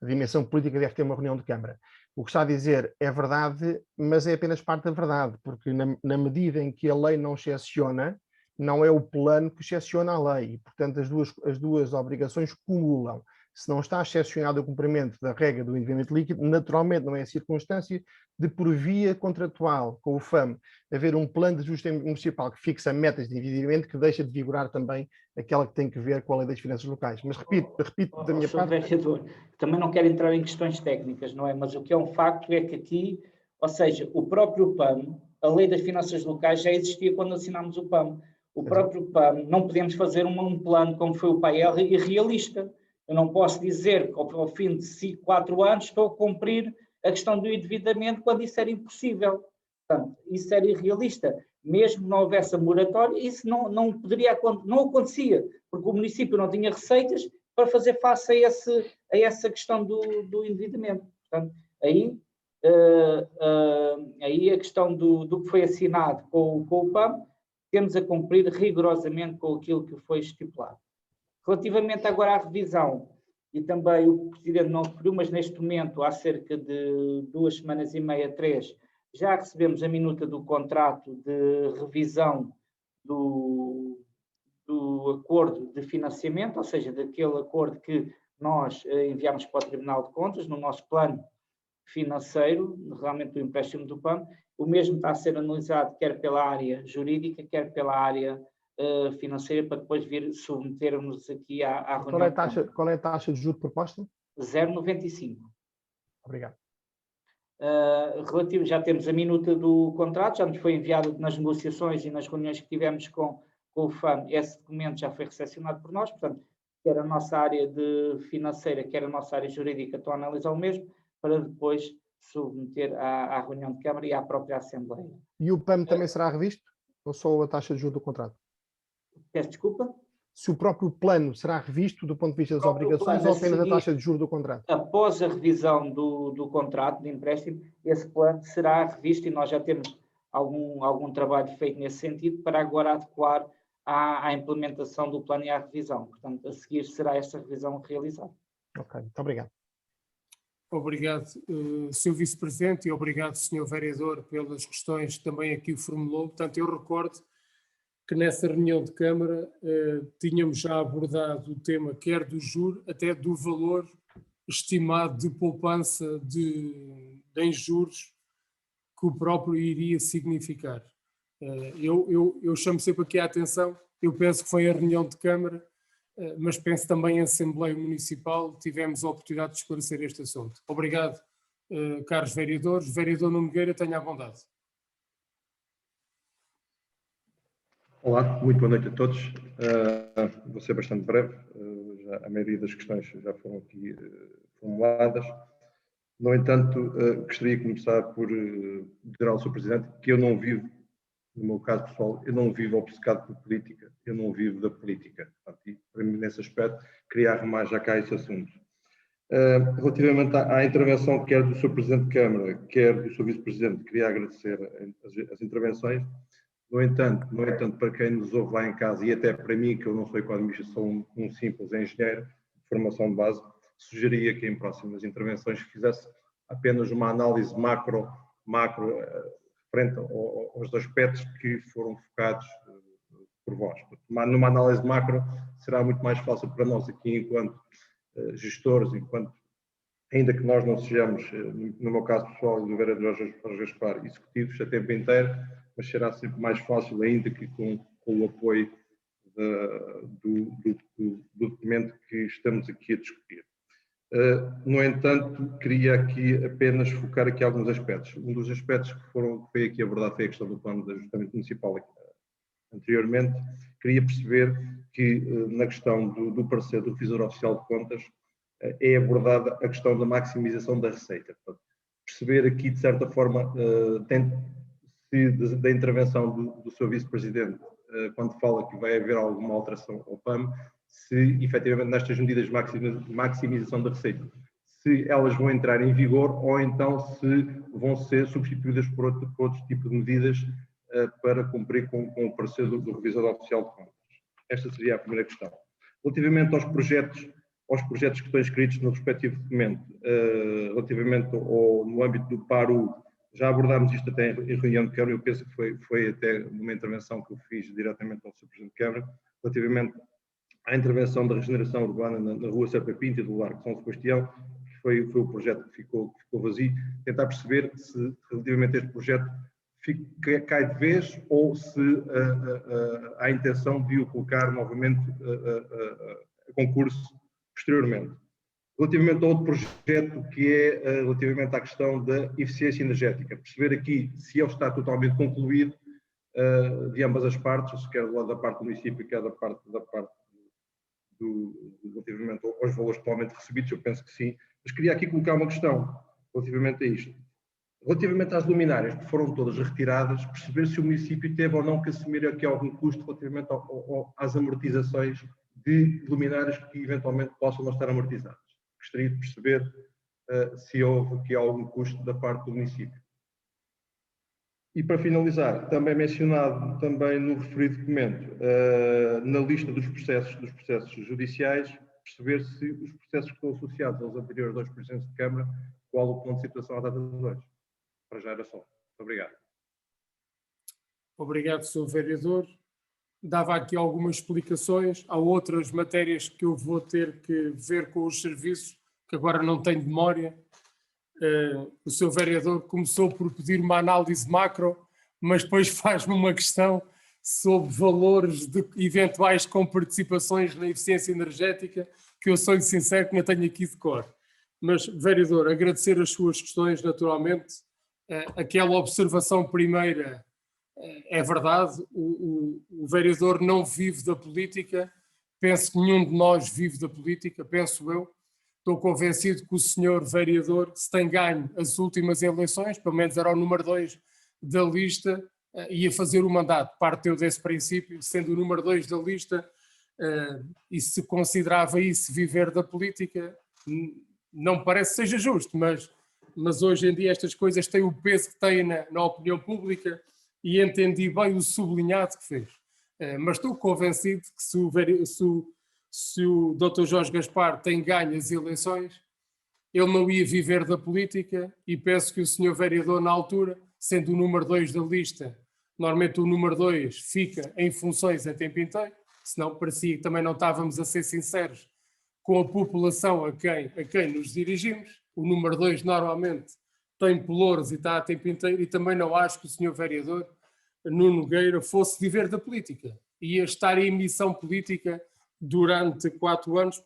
a dimensão política deve ter uma reunião de Câmara. O que está a dizer é verdade, mas é apenas parte da verdade, porque na medida em que a lei não excepciona, não é o plano que excepciona a lei, e, portanto, as duas obrigações cumulam. Se não está excepcionado o cumprimento da regra do endividamento líquido, naturalmente não é a circunstância de, por via contratual com o FAM, haver um plano de ajuste municipal que fixa metas de endividamento que deixa de vigorar também aquela que tem que ver com a lei das finanças locais. Mas repito da minha parte... Vereador, também não quero entrar em questões técnicas, não é? Mas o que é um facto é que aqui, ou seja, o próprio PAM, a lei das finanças locais já existia quando assinámos o PAM. O próprio PAM, não podemos fazer um plano como foi o PAEL irrealista. Eu não posso dizer que ao fim de 4 anos estou a cumprir a questão do endividamento quando isso era impossível. Portanto, isso era irrealista. Mesmo que não houvesse a moratória, isso não acontecia, porque o município não tinha receitas para fazer face a essa questão do endividamento. Portanto, aí a questão do que foi assinado com o PAM, temos a cumprir rigorosamente com aquilo que foi estipulado. Relativamente agora à revisão, e também o Presidente não referiu, mas neste momento, há cerca de 2 semanas e meia, 3, já recebemos a minuta do contrato de revisão do acordo de financiamento, ou seja, daquele acordo que nós enviámos para o Tribunal de Contas, no nosso plano financeiro, realmente do empréstimo do PAM. O mesmo está a ser analisado quer pela área jurídica, quer pela área financeira, para depois vir submetermos aqui à reunião. Qual é a taxa de juros proposta? 0,95. Obrigado. Já temos a minuta do contrato, já nos foi enviado nas negociações e nas reuniões que tivemos com o FAM, esse documento já foi recepcionado por nós, portanto, quer a nossa área financeira, quer a nossa área jurídica estão a analisar o mesmo, para depois submeter à reunião de Câmara e à própria Assembleia. E o PAM também será revisto? Ou só a taxa de juros do contrato? Peço desculpa? Se o próprio plano será revisto do ponto de vista das obrigações ou apenas a taxa de juros do contrato? Após a revisão do contrato de empréstimo, esse plano será revisto e nós já temos algum trabalho feito nesse sentido para agora adequar à implementação do plano e à revisão. Portanto, a seguir será essa revisão realizada. Ok, muito obrigado. Obrigado, Sr. Vice-Presidente, e obrigado, Sr. Vereador, pelas questões que também aqui formulou. Portanto, eu recordo que nessa reunião de Câmara tínhamos já abordado o tema quer do juro, até do valor estimado de poupança em juros que o próprio iria significar. Eu chamo sempre aqui a atenção, eu penso que foi a reunião de Câmara, mas penso também em Assembleia Municipal, tivemos a oportunidade de esclarecer este assunto. Obrigado, caros vereadores. Vereador Nuno Nogueira, tenha a bondade. Olá, muito boa noite a todos. Vou ser bastante breve, a maioria das questões já foram aqui formuladas. No entanto, gostaria de começar por dizer ao Sr. Presidente que eu não vivo, no meu caso pessoal, eu não vivo obcecado por política, eu não vivo da política. Portanto, e para mim, nesse aspecto, queria arrumar já cá esse assunto. Relativamente à intervenção quer do Sr. Presidente de Câmara, quer do Sr. Vice-Presidente, queria agradecer as intervenções. No entanto, para quem nos ouve lá em casa, e até para mim, que eu não sou economista, sou um simples engenheiro de formação de base, sugeria que em próximas intervenções fizesse apenas uma análise macro frente aos aspectos que foram focados por vós. Numa análise macro será muito mais fácil para nós aqui, enquanto gestores, enquanto ainda que nós não sejamos, no meu caso pessoal, do vereador Jorge Gaspar, executivos a tempo inteiro, mas será sempre mais fácil, ainda que com o apoio do documento que estamos aqui a discutir. No entanto, queria aqui apenas focar aqui alguns aspectos. Um dos aspectos que foi aqui abordado foi a questão do plano de ajustamento municipal anteriormente. Queria perceber que na questão do parecer do Revisor Oficial de Contas é abordada a questão da maximização da receita. Portanto, perceber aqui, de certa forma, da intervenção do seu Vice-Presidente, quando fala que vai haver alguma alteração ao PAM, se efetivamente nestas medidas de maximização da receita, se elas vão entrar em vigor ou então se vão ser substituídas por outro tipo de medidas para cumprir com o parecer do Revisor Oficial de Contas. Esta seria a primeira questão. Relativamente aos projetos que estão inscritos no respectivo documento, relativamente no âmbito do PARU, já abordámos isto até em reunião de Câmara, eu penso que foi até numa intervenção que eu fiz diretamente ao Sr. Presidente de Câmara, relativamente à intervenção da regeneração urbana na rua Serpa Pinto e do Largo São Sebastião, que foi o projeto que ficou vazio, tentar perceber se relativamente a este projeto cai de vez ou se há a intenção de o colocar novamente a concurso posteriormente. Relativamente a outro projeto que é relativamente à questão da eficiência energética, perceber aqui se ele está totalmente concluído de ambas as partes, quer do lado da parte do município, quer da parte relativamente aos valores totalmente recebidos, eu penso que sim, mas queria aqui colocar uma questão relativamente a isto. Relativamente às luminárias que foram todas retiradas, perceber se o município teve ou não que assumir aqui algum custo relativamente às amortizações de luminárias que eventualmente possam não estar amortizadas. Gostaria de perceber se houve aqui algum custo da parte do município. E para finalizar, também mencionado também no referido documento, na lista dos processos judiciais, perceber se os processos que estão associados aos anteriores 2 presidentes de Câmara, qual o ponto de situação à data de hoje. Para já era só. Muito obrigado. Obrigado, Sr. Vereador. Dava aqui algumas explicações. Há outras matérias que eu vou ter que ver com os serviços, que agora não tenho memória. O Sr. Vereador começou por pedir uma análise macro, mas depois faz-me uma questão sobre valores de eventuais comparticipações na eficiência energética, que eu sou sincero que não tenho aqui de cor. Mas, Vereador, agradecer as suas questões, naturalmente. Aquela observação primeira é verdade, o vereador não vive da política, penso que nenhum de nós vive da política, penso eu. Estou convencido que o senhor vereador, se tem ganho as últimas eleições, pelo menos era o número 2 da lista, ia fazer o mandato. Parteu desse princípio, sendo o número 2 da lista, e se considerava isso viver da política, não parece que seja justo, mas hoje em dia estas coisas têm o peso que têm na opinião pública e entendi bem o sublinhado que fez. Mas estou convencido que se o Dr. Jorge Gaspar tem ganho as eleições, ele não ia viver da política e penso que o senhor vereador na altura, sendo o número 2 da lista, normalmente o número 2 fica em funções a tempo inteiro, senão parecia que também não estávamos a ser sinceros com a população a quem nos dirigimos. O número 2 normalmente tem pelouros e está a tempo inteiro, e também não acho que o senhor vereador Nuno Nogueira fosse viver da política. Ia estar em missão política durante 4 anos,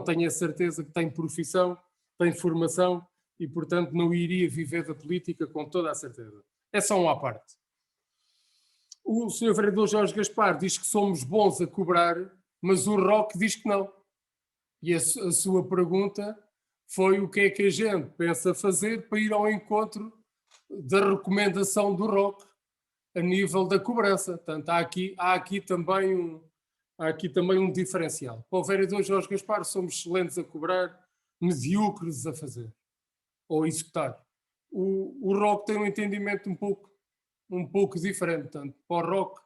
tenho a certeza que tem profissão, tem formação e, portanto, não iria viver da política com toda a certeza. É só uma parte. O senhor vereador Jorge Gaspar diz que somos bons a cobrar, mas o ROC diz que não. E a sua pergunta foi o que é que a gente pensa fazer para ir ao encontro da recomendação do ROC a nível da cobrança. Portanto, há aqui também um diferencial. Para o vereador Jorge Gaspar, somos excelentes a cobrar, medíocres a fazer ou executar. O ROC tem um entendimento um pouco diferente. Portanto, para o ROC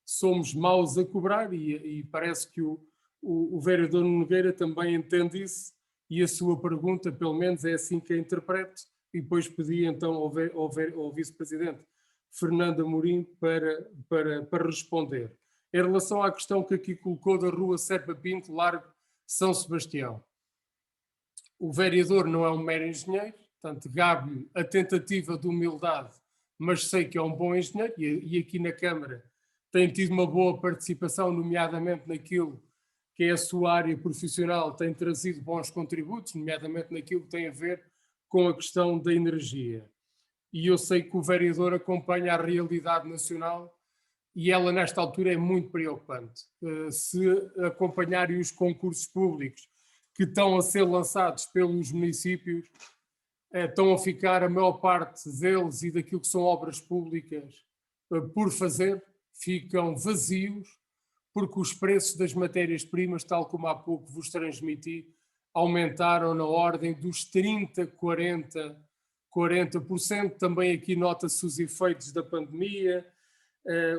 somos maus a cobrar e parece que o vereador Nogueira também entende isso e a sua pergunta, pelo menos, é assim que a interpreto, e depois pedi então ao vice-presidente Fernando Amorim para responder. Em relação à questão que aqui colocou da rua Serpa Pinto, Largo São Sebastião, o vereador não é um mero engenheiro, portanto, gabe-lhe a tentativa de humildade, mas sei que é um bom engenheiro e aqui na Câmara tem tido uma boa participação, nomeadamente naquilo que é a sua área profissional, tem trazido bons contributos, nomeadamente naquilo que tem a ver com a questão da energia. E eu sei que o vereador acompanha a realidade nacional e ela, nesta altura, é muito preocupante. Se acompanharem os concursos públicos que estão a ser lançados pelos municípios, estão a ficar a maior parte deles e daquilo que são obras públicas por fazer, ficam vazios, porque os preços das matérias-primas, tal como há pouco vos transmiti, aumentaram na ordem dos 30%, 40%. Também aqui nota-se os efeitos da pandemia,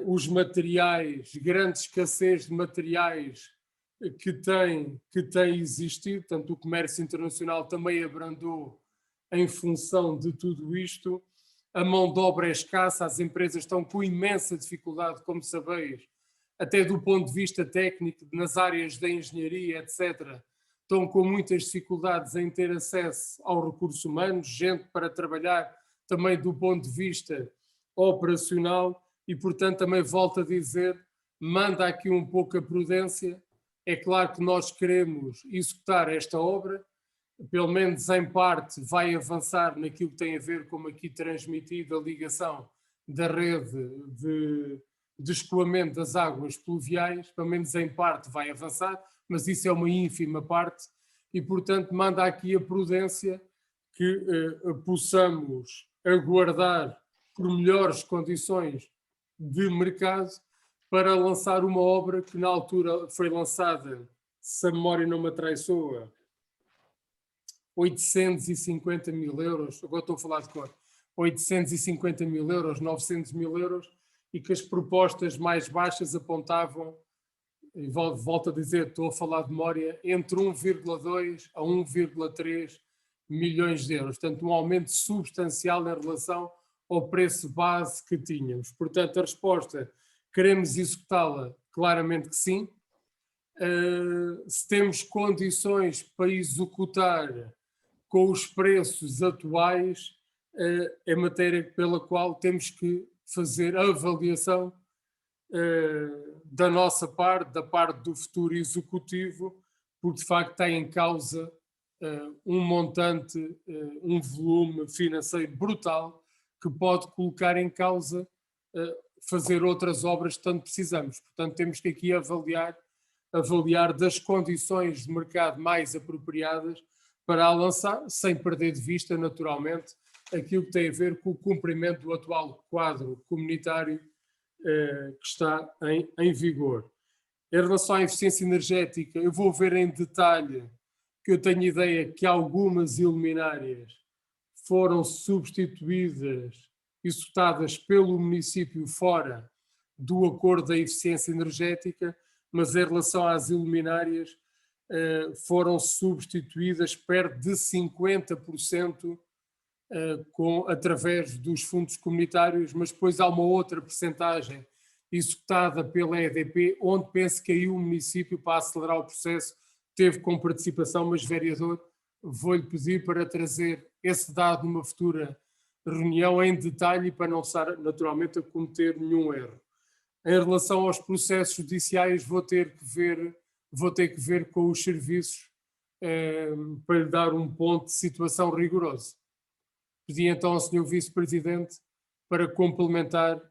os materiais, grande escassez de materiais que tem existido, portanto o comércio internacional também abrandou em função de tudo isto, a mão de obra é escassa, as empresas estão com imensa dificuldade, como sabeis, até do ponto de vista técnico, nas áreas da engenharia, etc., estão com muitas dificuldades em ter acesso aos recursos humanos, gente para trabalhar também do ponto de vista operacional e, portanto, também volto a dizer, manda aqui um pouco a prudência. É claro que nós queremos executar esta obra, pelo menos em parte vai avançar naquilo que tem a ver, como aqui transmitido, a ligação da rede de escoamento das águas pluviais, pelo menos em parte vai avançar, mas isso é uma ínfima parte e, portanto, manda aqui a prudência que possamos aguardar por melhores condições de mercado para lançar uma obra que na altura foi lançada, se a memória não me atraiçoa, 850 mil euros, agora estou a falar de cor, 850 mil euros, 900 mil euros, e que as propostas mais baixas apontavam, e volto a dizer, estou a falar de memória, entre 1,2 a 1,3 milhões de euros. Portanto, um aumento substancial em relação ao preço base que tínhamos. Portanto, a resposta, queremos executá-la? Claramente que sim. Se temos condições para executar com os preços atuais, é matéria pela qual temos que fazer a avaliação da nossa parte, da parte do futuro executivo, porque de facto está em causa um montante, um volume financeiro brutal que pode colocar em causa fazer outras obras que tanto precisamos. Portanto, temos que aqui avaliar das condições de mercado mais apropriadas para a lançar, sem perder de vista, naturalmente, aquilo que tem a ver com o cumprimento do atual quadro comunitário que está em vigor. Em relação à eficiência energética, eu vou ver em detalhe, que eu tenho ideia que algumas iluminárias foram substituídas, executadas pelo município fora do acordo da eficiência energética, mas em relação às iluminárias foram substituídas perto de 50% através dos fundos comunitários, mas depois há uma outra percentagem executada pela EDP, onde penso que aí o município, para acelerar o processo, teve com participação, mas vereador, vou-lhe pedir para trazer esse dado numa futura reunião em detalhe para não estar naturalmente a cometer nenhum erro. Em relação aos processos judiciais, vou ter que ver com os serviços para lhe dar um ponto de situação rigoroso. Pedi então ao Sr. Vice-Presidente para complementar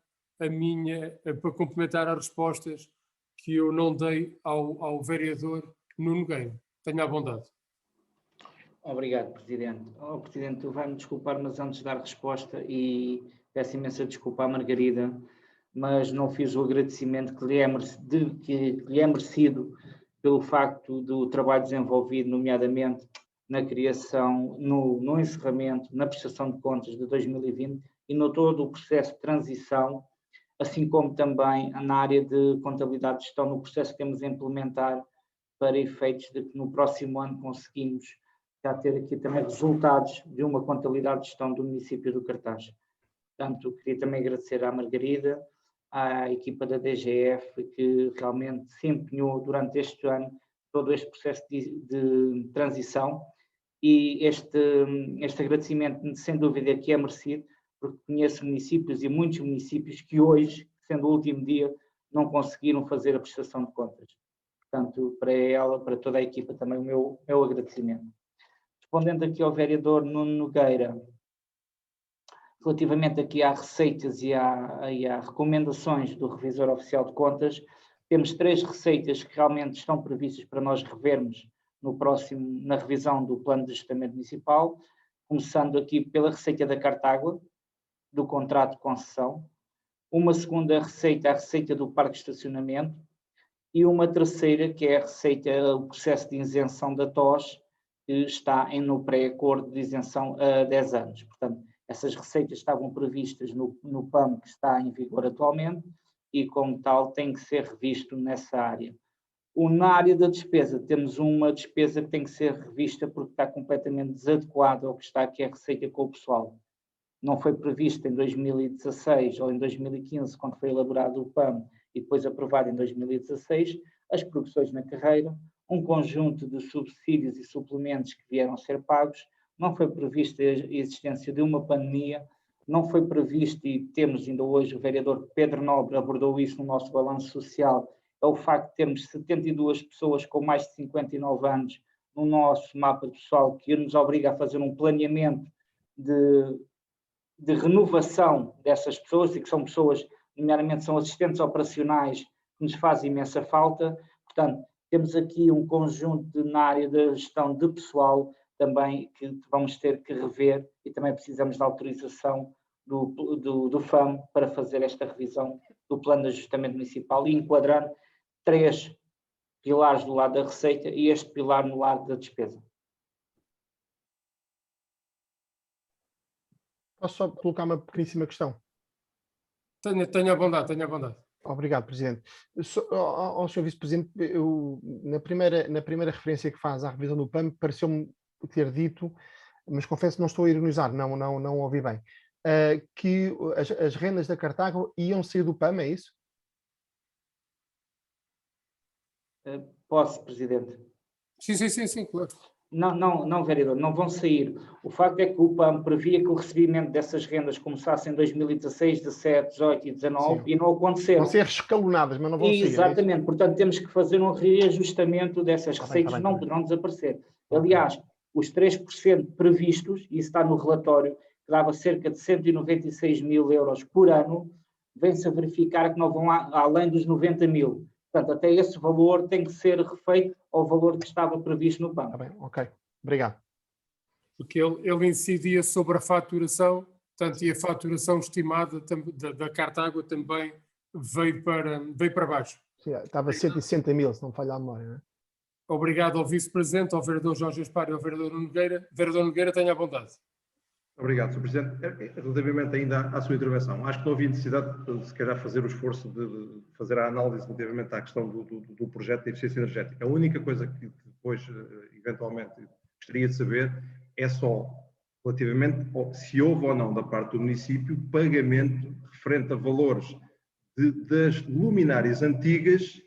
as respostas que eu não dei ao vereador Nuno Gueino. Tenha a bondade. Obrigado, Presidente. Presidente, vai-me desculpar, mas antes de dar resposta, e peço imensa desculpa à Margarida, mas não fiz o agradecimento que lhe é merecido pelo facto do trabalho desenvolvido, nomeadamente na criação, no encerramento, na prestação de contas de 2020 e no todo o processo de transição, assim como também na área de contabilidade de gestão, no processo que temos a implementar para efeitos de que no próximo ano conseguimos já ter aqui também resultados de uma contabilidade de gestão do município do Cartaz. Portanto, queria também agradecer à Margarida, à equipa da DGF, que realmente se empenhou durante este ano todo este processo de transição e este agradecimento, sem dúvida, que é merecido, porque conheço municípios e muitos municípios que hoje, sendo o último dia, não conseguiram fazer a prestação de contas. Portanto, para ela, para toda a equipa, também o meu agradecimento. Respondendo aqui ao vereador Nuno Nogueira, relativamente aqui às receitas e às recomendações do Revisor Oficial de Contas, temos 3 receitas que realmente estão previstas para nós revermos na revisão do Plano de Ajustamento Municipal, começando aqui pela receita da Cartágua, do contrato de concessão, uma segunda receita, a receita do parque de estacionamento, e uma terceira, que é a receita, o processo de isenção da TOS, que está no pré-acordo de isenção a 10 anos. Portanto, essas receitas estavam previstas no PAM que está em vigor atualmente e, como tal, tem que ser revisto nessa área. Na área da despesa, temos uma despesa que tem que ser revista porque está completamente desadequada ao que está aqui a receita com o pessoal. Não foi prevista em 2016 ou em 2015, quando foi elaborado o PAM e depois aprovado em 2016, as progressões na carreira, um conjunto de subsídios e suplementos que vieram a ser pagos, não foi prevista a existência de uma pandemia, não foi previsto, e temos ainda hoje, o vereador Pedro Nobre abordou isso no nosso balanço social, é o facto de termos 72 pessoas com mais de 59 anos no nosso mapa pessoal, que nos obriga a fazer um planeamento de renovação dessas pessoas, e que são pessoas, nomeadamente são assistentes operacionais, que nos fazem imensa falta. Portanto, temos aqui um conjunto na área da gestão de pessoal também que vamos ter que rever, e também precisamos da autorização do FAM para fazer esta revisão do Plano de Ajustamento Municipal e enquadrando 3 pilares do lado da receita e este pilar no lado da despesa. Posso só colocar uma pequeníssima questão? Tenha a bondade, tenha a bondade. Obrigado, Presidente. Ao Sr. Vice-Presidente, na primeira referência que faz à revisão do PAM, pareceu-me ter dito, mas confesso que não estou a ironizar, não ouvi bem, que as rendas da Cartágua iam sair do PAM, é isso? Posso, Presidente? Sim, claro. Não, vereador, não vão sair. O facto é que o PAM previa que o recebimento dessas rendas começasse em 2016, 17, 18 e 19 e não aconteceram. Vão ser escalonadas, mas não vão sair. Exatamente, portanto temos que fazer um reajustamento dessas receitas, não poderão desaparecer. Aliás, os 3% previstos, e isso está no relatório, que dava cerca de 196 mil euros por ano, vem-se a verificar que não vão além dos 90 mil. Portanto, até esse valor tem que ser refeito ao valor que estava previsto no PAM. Está bem, ok. Obrigado. Porque ele incidia sobre a faturação, portanto, e a faturação estimada da Cartágua também veio para baixo. Sim, estava 160 mil, se não me falha a memória, não é? Obrigado ao Vice-Presidente, ao vereador Jorge Gaspar e ao vereador Nogueira. Vereador Nogueira, tenha a bondade. Obrigado, Sr. Presidente. Relativamente ainda à sua intervenção, acho que não havia necessidade de, se calhar, fazer o esforço de fazer a análise relativamente à questão do projeto de eficiência energética. A única coisa que depois, eventualmente, gostaria de saber é só, relativamente, se houve ou não, da parte do município, pagamento referente a valores das luminárias antigas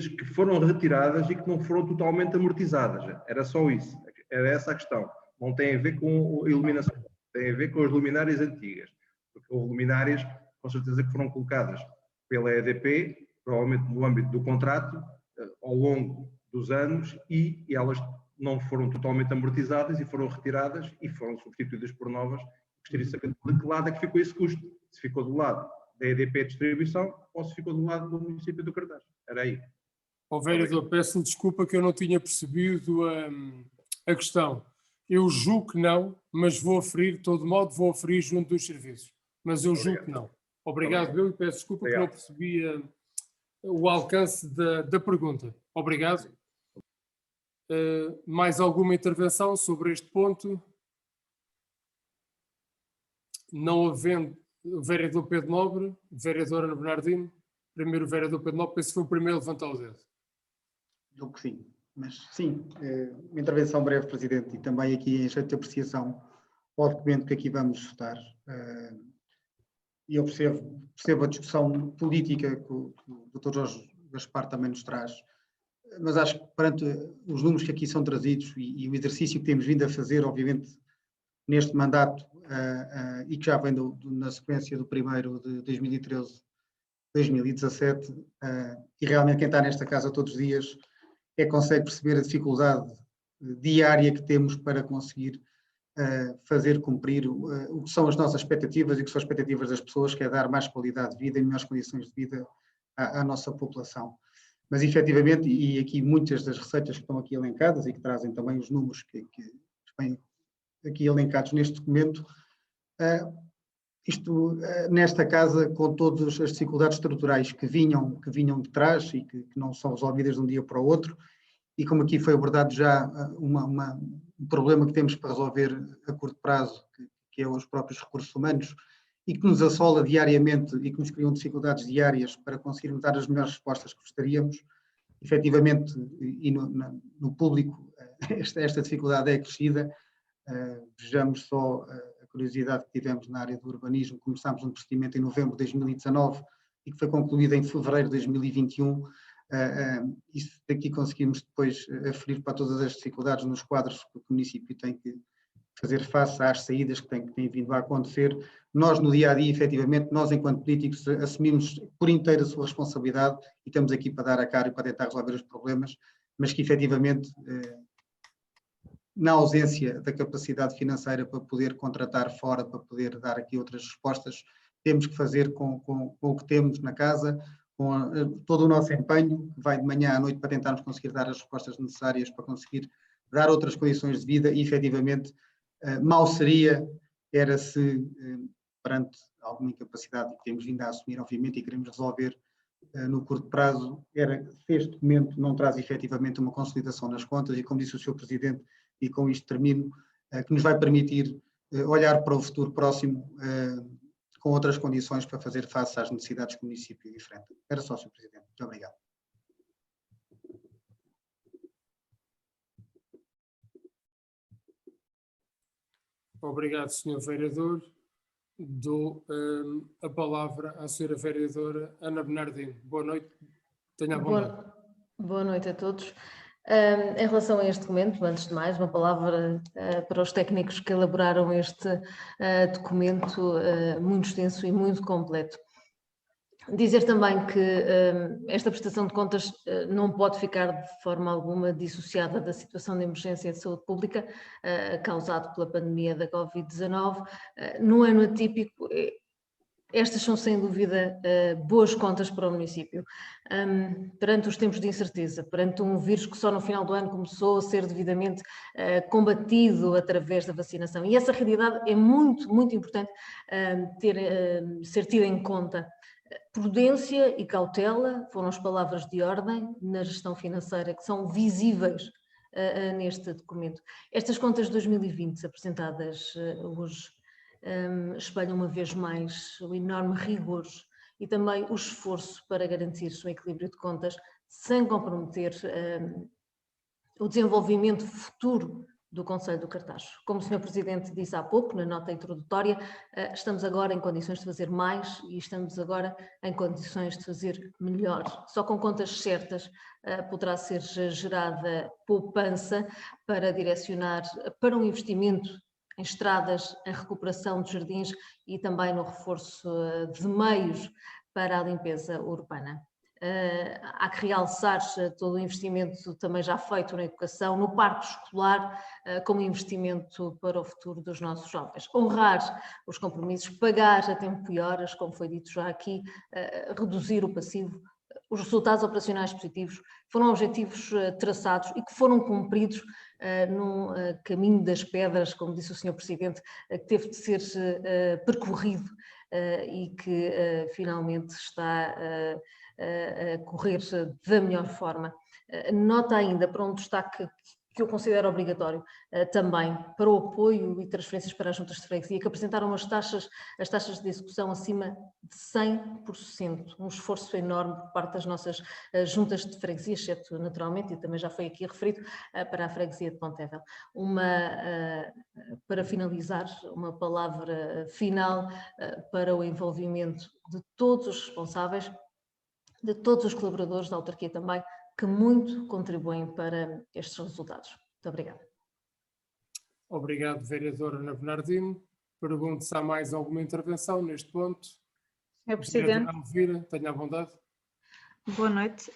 que foram retiradas e que não foram totalmente amortizadas. Era só isso. Era essa a questão. Não tem a ver com a iluminação, tem a ver com as luminárias antigas. Porque houve luminárias, com certeza, que foram colocadas pela EDP, provavelmente no âmbito do contrato, ao longo dos anos, e elas não foram totalmente amortizadas e foram retiradas e foram substituídas por novas. Gostaria de saber de que lado é que ficou esse custo. Se ficou do lado da EDP Distribuição ou se ficou do lado do município do Cartaz. Era aí. Vereador, peço-lhe desculpa que eu não tinha percebido a questão. Eu julgo que não, mas vou aferir, de todo modo, vou aferir junto dos serviços. Mas eu julgo que não. Obrigado, eu, e peço desculpa que não percebi o alcance da pergunta. Obrigado. Mais alguma intervenção sobre este ponto? Não havendo o vereador Pedro Nobre, vereador Ana Bernardino, primeiro o vereador Pedro Nobre, penso que foi o primeiro a levantar o dedo. Julgo que sim, mas sim, uma intervenção breve, Presidente, e também aqui em jeito de apreciação ao documento que aqui vamos votar. E eu percebo a discussão política que o Dr. Jorge Gaspar também nos traz. mas acho que perante os números que aqui são trazidos e o exercício que temos vindo a fazer, obviamente, neste mandato, e que já vem na sequência do primeiro de 2013, 2017, e realmente quem está nesta casa todos os dias consegue perceber a dificuldade diária que temos para conseguir fazer cumprir o que são as nossas expectativas e o que são as expectativas das pessoas, que é dar mais qualidade de vida e melhores condições de vida à nossa população. Mas, efetivamente, e aqui muitas das receitas que estão aqui elencadas e que trazem também os números que vêm aqui elencados neste documento, isto, nesta casa, com todas as dificuldades estruturais que vinham de trás e que não são resolvidas de um dia para o outro, e como aqui foi abordado já um problema que temos para resolver a curto prazo, que é os próprios recursos humanos, e que nos assola diariamente e que nos criam dificuldades diárias para conseguirmos dar as melhores respostas que gostaríamos, efetivamente, e no público, esta dificuldade é acrescida. Vejamos só a curiosidade que tivemos na área do urbanismo. Começámos um procedimento em novembro de 2019 e que foi concluído em fevereiro de 2021. Isso daqui conseguimos depois aferir para todas as dificuldades nos quadros que o município tem que fazer face às saídas que têm vindo a acontecer. Nós, no dia-a-dia, efetivamente, nós, enquanto políticos, assumimos por inteiro a sua responsabilidade e estamos aqui para dar a cara e para tentar resolver os problemas, mas que, efetivamente, na ausência da capacidade financeira para poder contratar fora, para poder dar aqui outras respostas, temos que fazer com o que temos na casa, com todo o nosso empenho, que vai de manhã à noite para tentarmos conseguir dar as respostas necessárias para conseguir dar outras condições de vida e, efetivamente, mal seria era se, perante alguma incapacidade que temos vindo a assumir, obviamente, e queremos resolver no curto prazo, era se este documento não traz efetivamente uma consolidação nas contas e, como disse o Sr. Presidente, e com isto termino, que nos vai permitir olhar para o futuro próximo com outras condições para fazer face às necessidades que o município enfrenta. Era só, Sr. Presidente. Muito obrigado. Obrigado, Sr. Vereador. Dou a palavra à Sra. Vereadora Ana Bernardino. Boa noite. Tenha a bondade. Boa noite a todos. Em relação a este documento, antes de mais, uma palavra para os técnicos que elaboraram este documento muito extenso e muito completo. Dizer também que esta prestação de contas não pode ficar de forma alguma dissociada da situação de emergência de saúde pública causada pela pandemia da Covid-19. No ano atípico, estas são sem dúvida boas contas para o município. Perante os tempos de incerteza, perante um vírus que só no final do ano começou a ser devidamente combatido através da vacinação. E essa realidade é muito, muito importante ser tida em conta. Prudência e cautela foram as palavras de ordem na gestão financeira que são visíveis neste documento. Estas contas de 2020 apresentadas hoje espelham uma vez mais o enorme rigor e também o esforço para garantir o equilíbrio de contas sem comprometer o desenvolvimento futuro do Concelho do Cartaxo. Como o Sr. Presidente disse há pouco, na nota introdutória, estamos agora em condições de fazer mais e estamos agora em condições de fazer melhor. Só com contas certas poderá ser gerada poupança para direcionar para um investimento em estradas, em recuperação de jardins e também no reforço de meios para a limpeza urbana. Há que realçar todo o investimento também já feito na educação, no parque escolar, como investimento para o futuro dos nossos jovens. Honrar os compromissos, pagar a tempo e horas, como foi dito já aqui, reduzir o passivo. Os resultados operacionais positivos foram objetivos traçados e que foram cumpridos no caminho das pedras, como disse o Sr. Presidente, que teve de ser percorrido e que finalmente está a correr da melhor forma. Nota ainda para um destaque que eu considero obrigatório também para o apoio e transferências para as juntas de freguesia, que apresentaram as taxas de execução acima de 100%, um esforço enorme por parte das nossas juntas de freguesia, exceto naturalmente, e também já foi aqui referido, para a freguesia de Pontevedra. Para finalizar, uma palavra final para o envolvimento de todos os responsáveis, de todos os colaboradores da autarquia também, que muito contribuem para estes resultados. Muito obrigada. Obrigado, vereadora Ana Bernardino. Pergunto se há mais alguma intervenção neste ponto. Senhor Presidente. Vereadora Elvira, tenha a bondade. Boa noite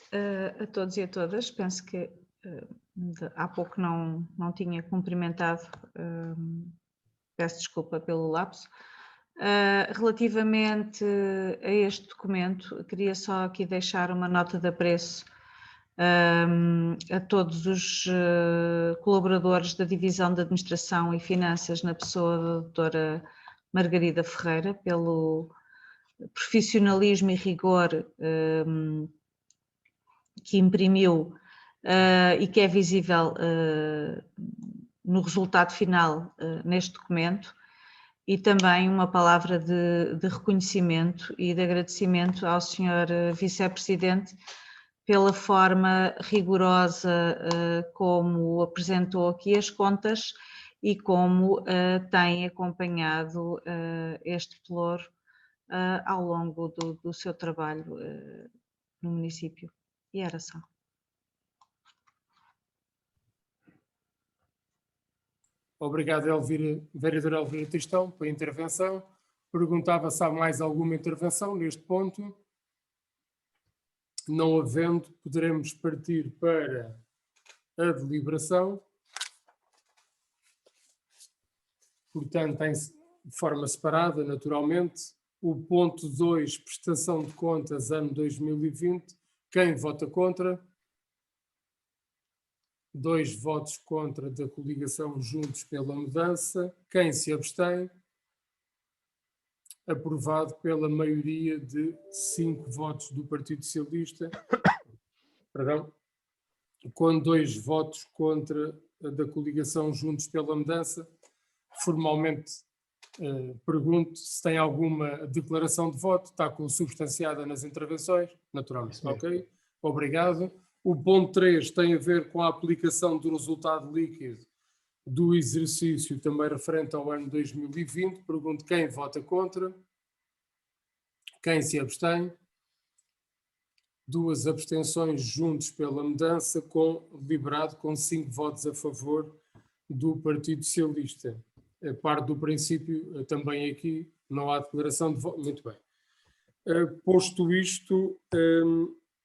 a todos e a todas. Penso que há pouco não tinha cumprimentado, peço desculpa pelo lapso. Relativamente a este documento, queria só aqui deixar uma nota de apreço a todos os colaboradores da Divisão de Administração e Finanças, na pessoa da doutora Margarida Ferreira, pelo profissionalismo e rigor que imprimiu e que é visível no resultado final neste documento, e também uma palavra de reconhecimento e de agradecimento ao Sr. Vice-Presidente pela forma rigorosa como apresentou aqui as contas e como tem acompanhado este pelouro ao longo do seu trabalho no município. E era só. Obrigado, vereadora Elvira Tristão, pela intervenção. Perguntava se há mais alguma intervenção neste ponto. Não havendo, poderemos partir para a deliberação. Portanto, de forma separada, naturalmente, o ponto 2, prestação de contas, ano 2020. Quem vota contra? 2 votos contra da coligação Juntos pela Mudança. Quem se abstém? Aprovado pela maioria de 5 votos do Partido Socialista. Perdão. Com 2 votos contra da coligação Juntos pela Mudança. Formalmente, pergunto se tem alguma declaração de voto. Está consubstanciada nas intervenções? Naturalmente. Ok. Obrigado. O ponto 3 tem a ver com a aplicação do resultado líquido do exercício também referente ao ano 2020. Pergunto quem vota contra, quem se abstém. 2 abstenções Juntos pela Mudança, deliberado com 5 votos a favor do Partido Socialista. A parte do princípio, também aqui não há declaração de voto. Muito bem. Posto isto,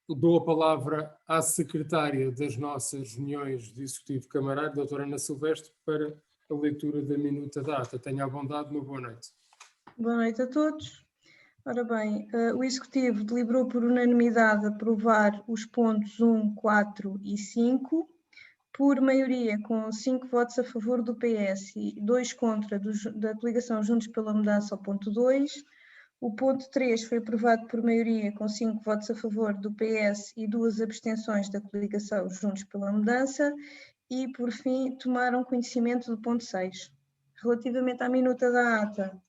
dou a palavra à secretária das nossas reuniões de Executivo Camarário, doutora Ana Silvestre, para a leitura da minuta da ata. Tenha a bondade, uma boa noite. Boa noite a todos. Ora bem, o Executivo deliberou por unanimidade aprovar os pontos 1, 4 e 5, por maioria com 5 votos a favor do PS e 2 contra da coligação Juntos pela Mudança ao ponto 2. O ponto 3 foi aprovado por maioria com 5 votos a favor do PS e 2 abstenções da coligação Juntos pela Mudança. E, por fim, tomaram conhecimento do ponto 6. Relativamente à minuta da ata.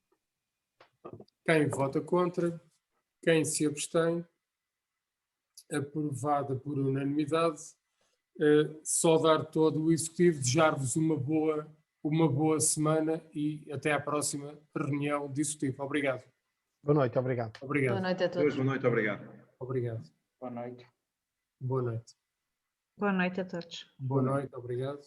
Quem vota contra? Quem se abstém? Aprovada por unanimidade. Só dar todo o Executivo, desejar-vos uma boa semana e até à próxima reunião de Executivo. Obrigado. Boa noite, obrigado. Obrigado. Boa noite a todos. Boa noite, obrigado. Obrigado. Boa noite. Boa noite. Boa noite a todos. Boa noite, obrigado.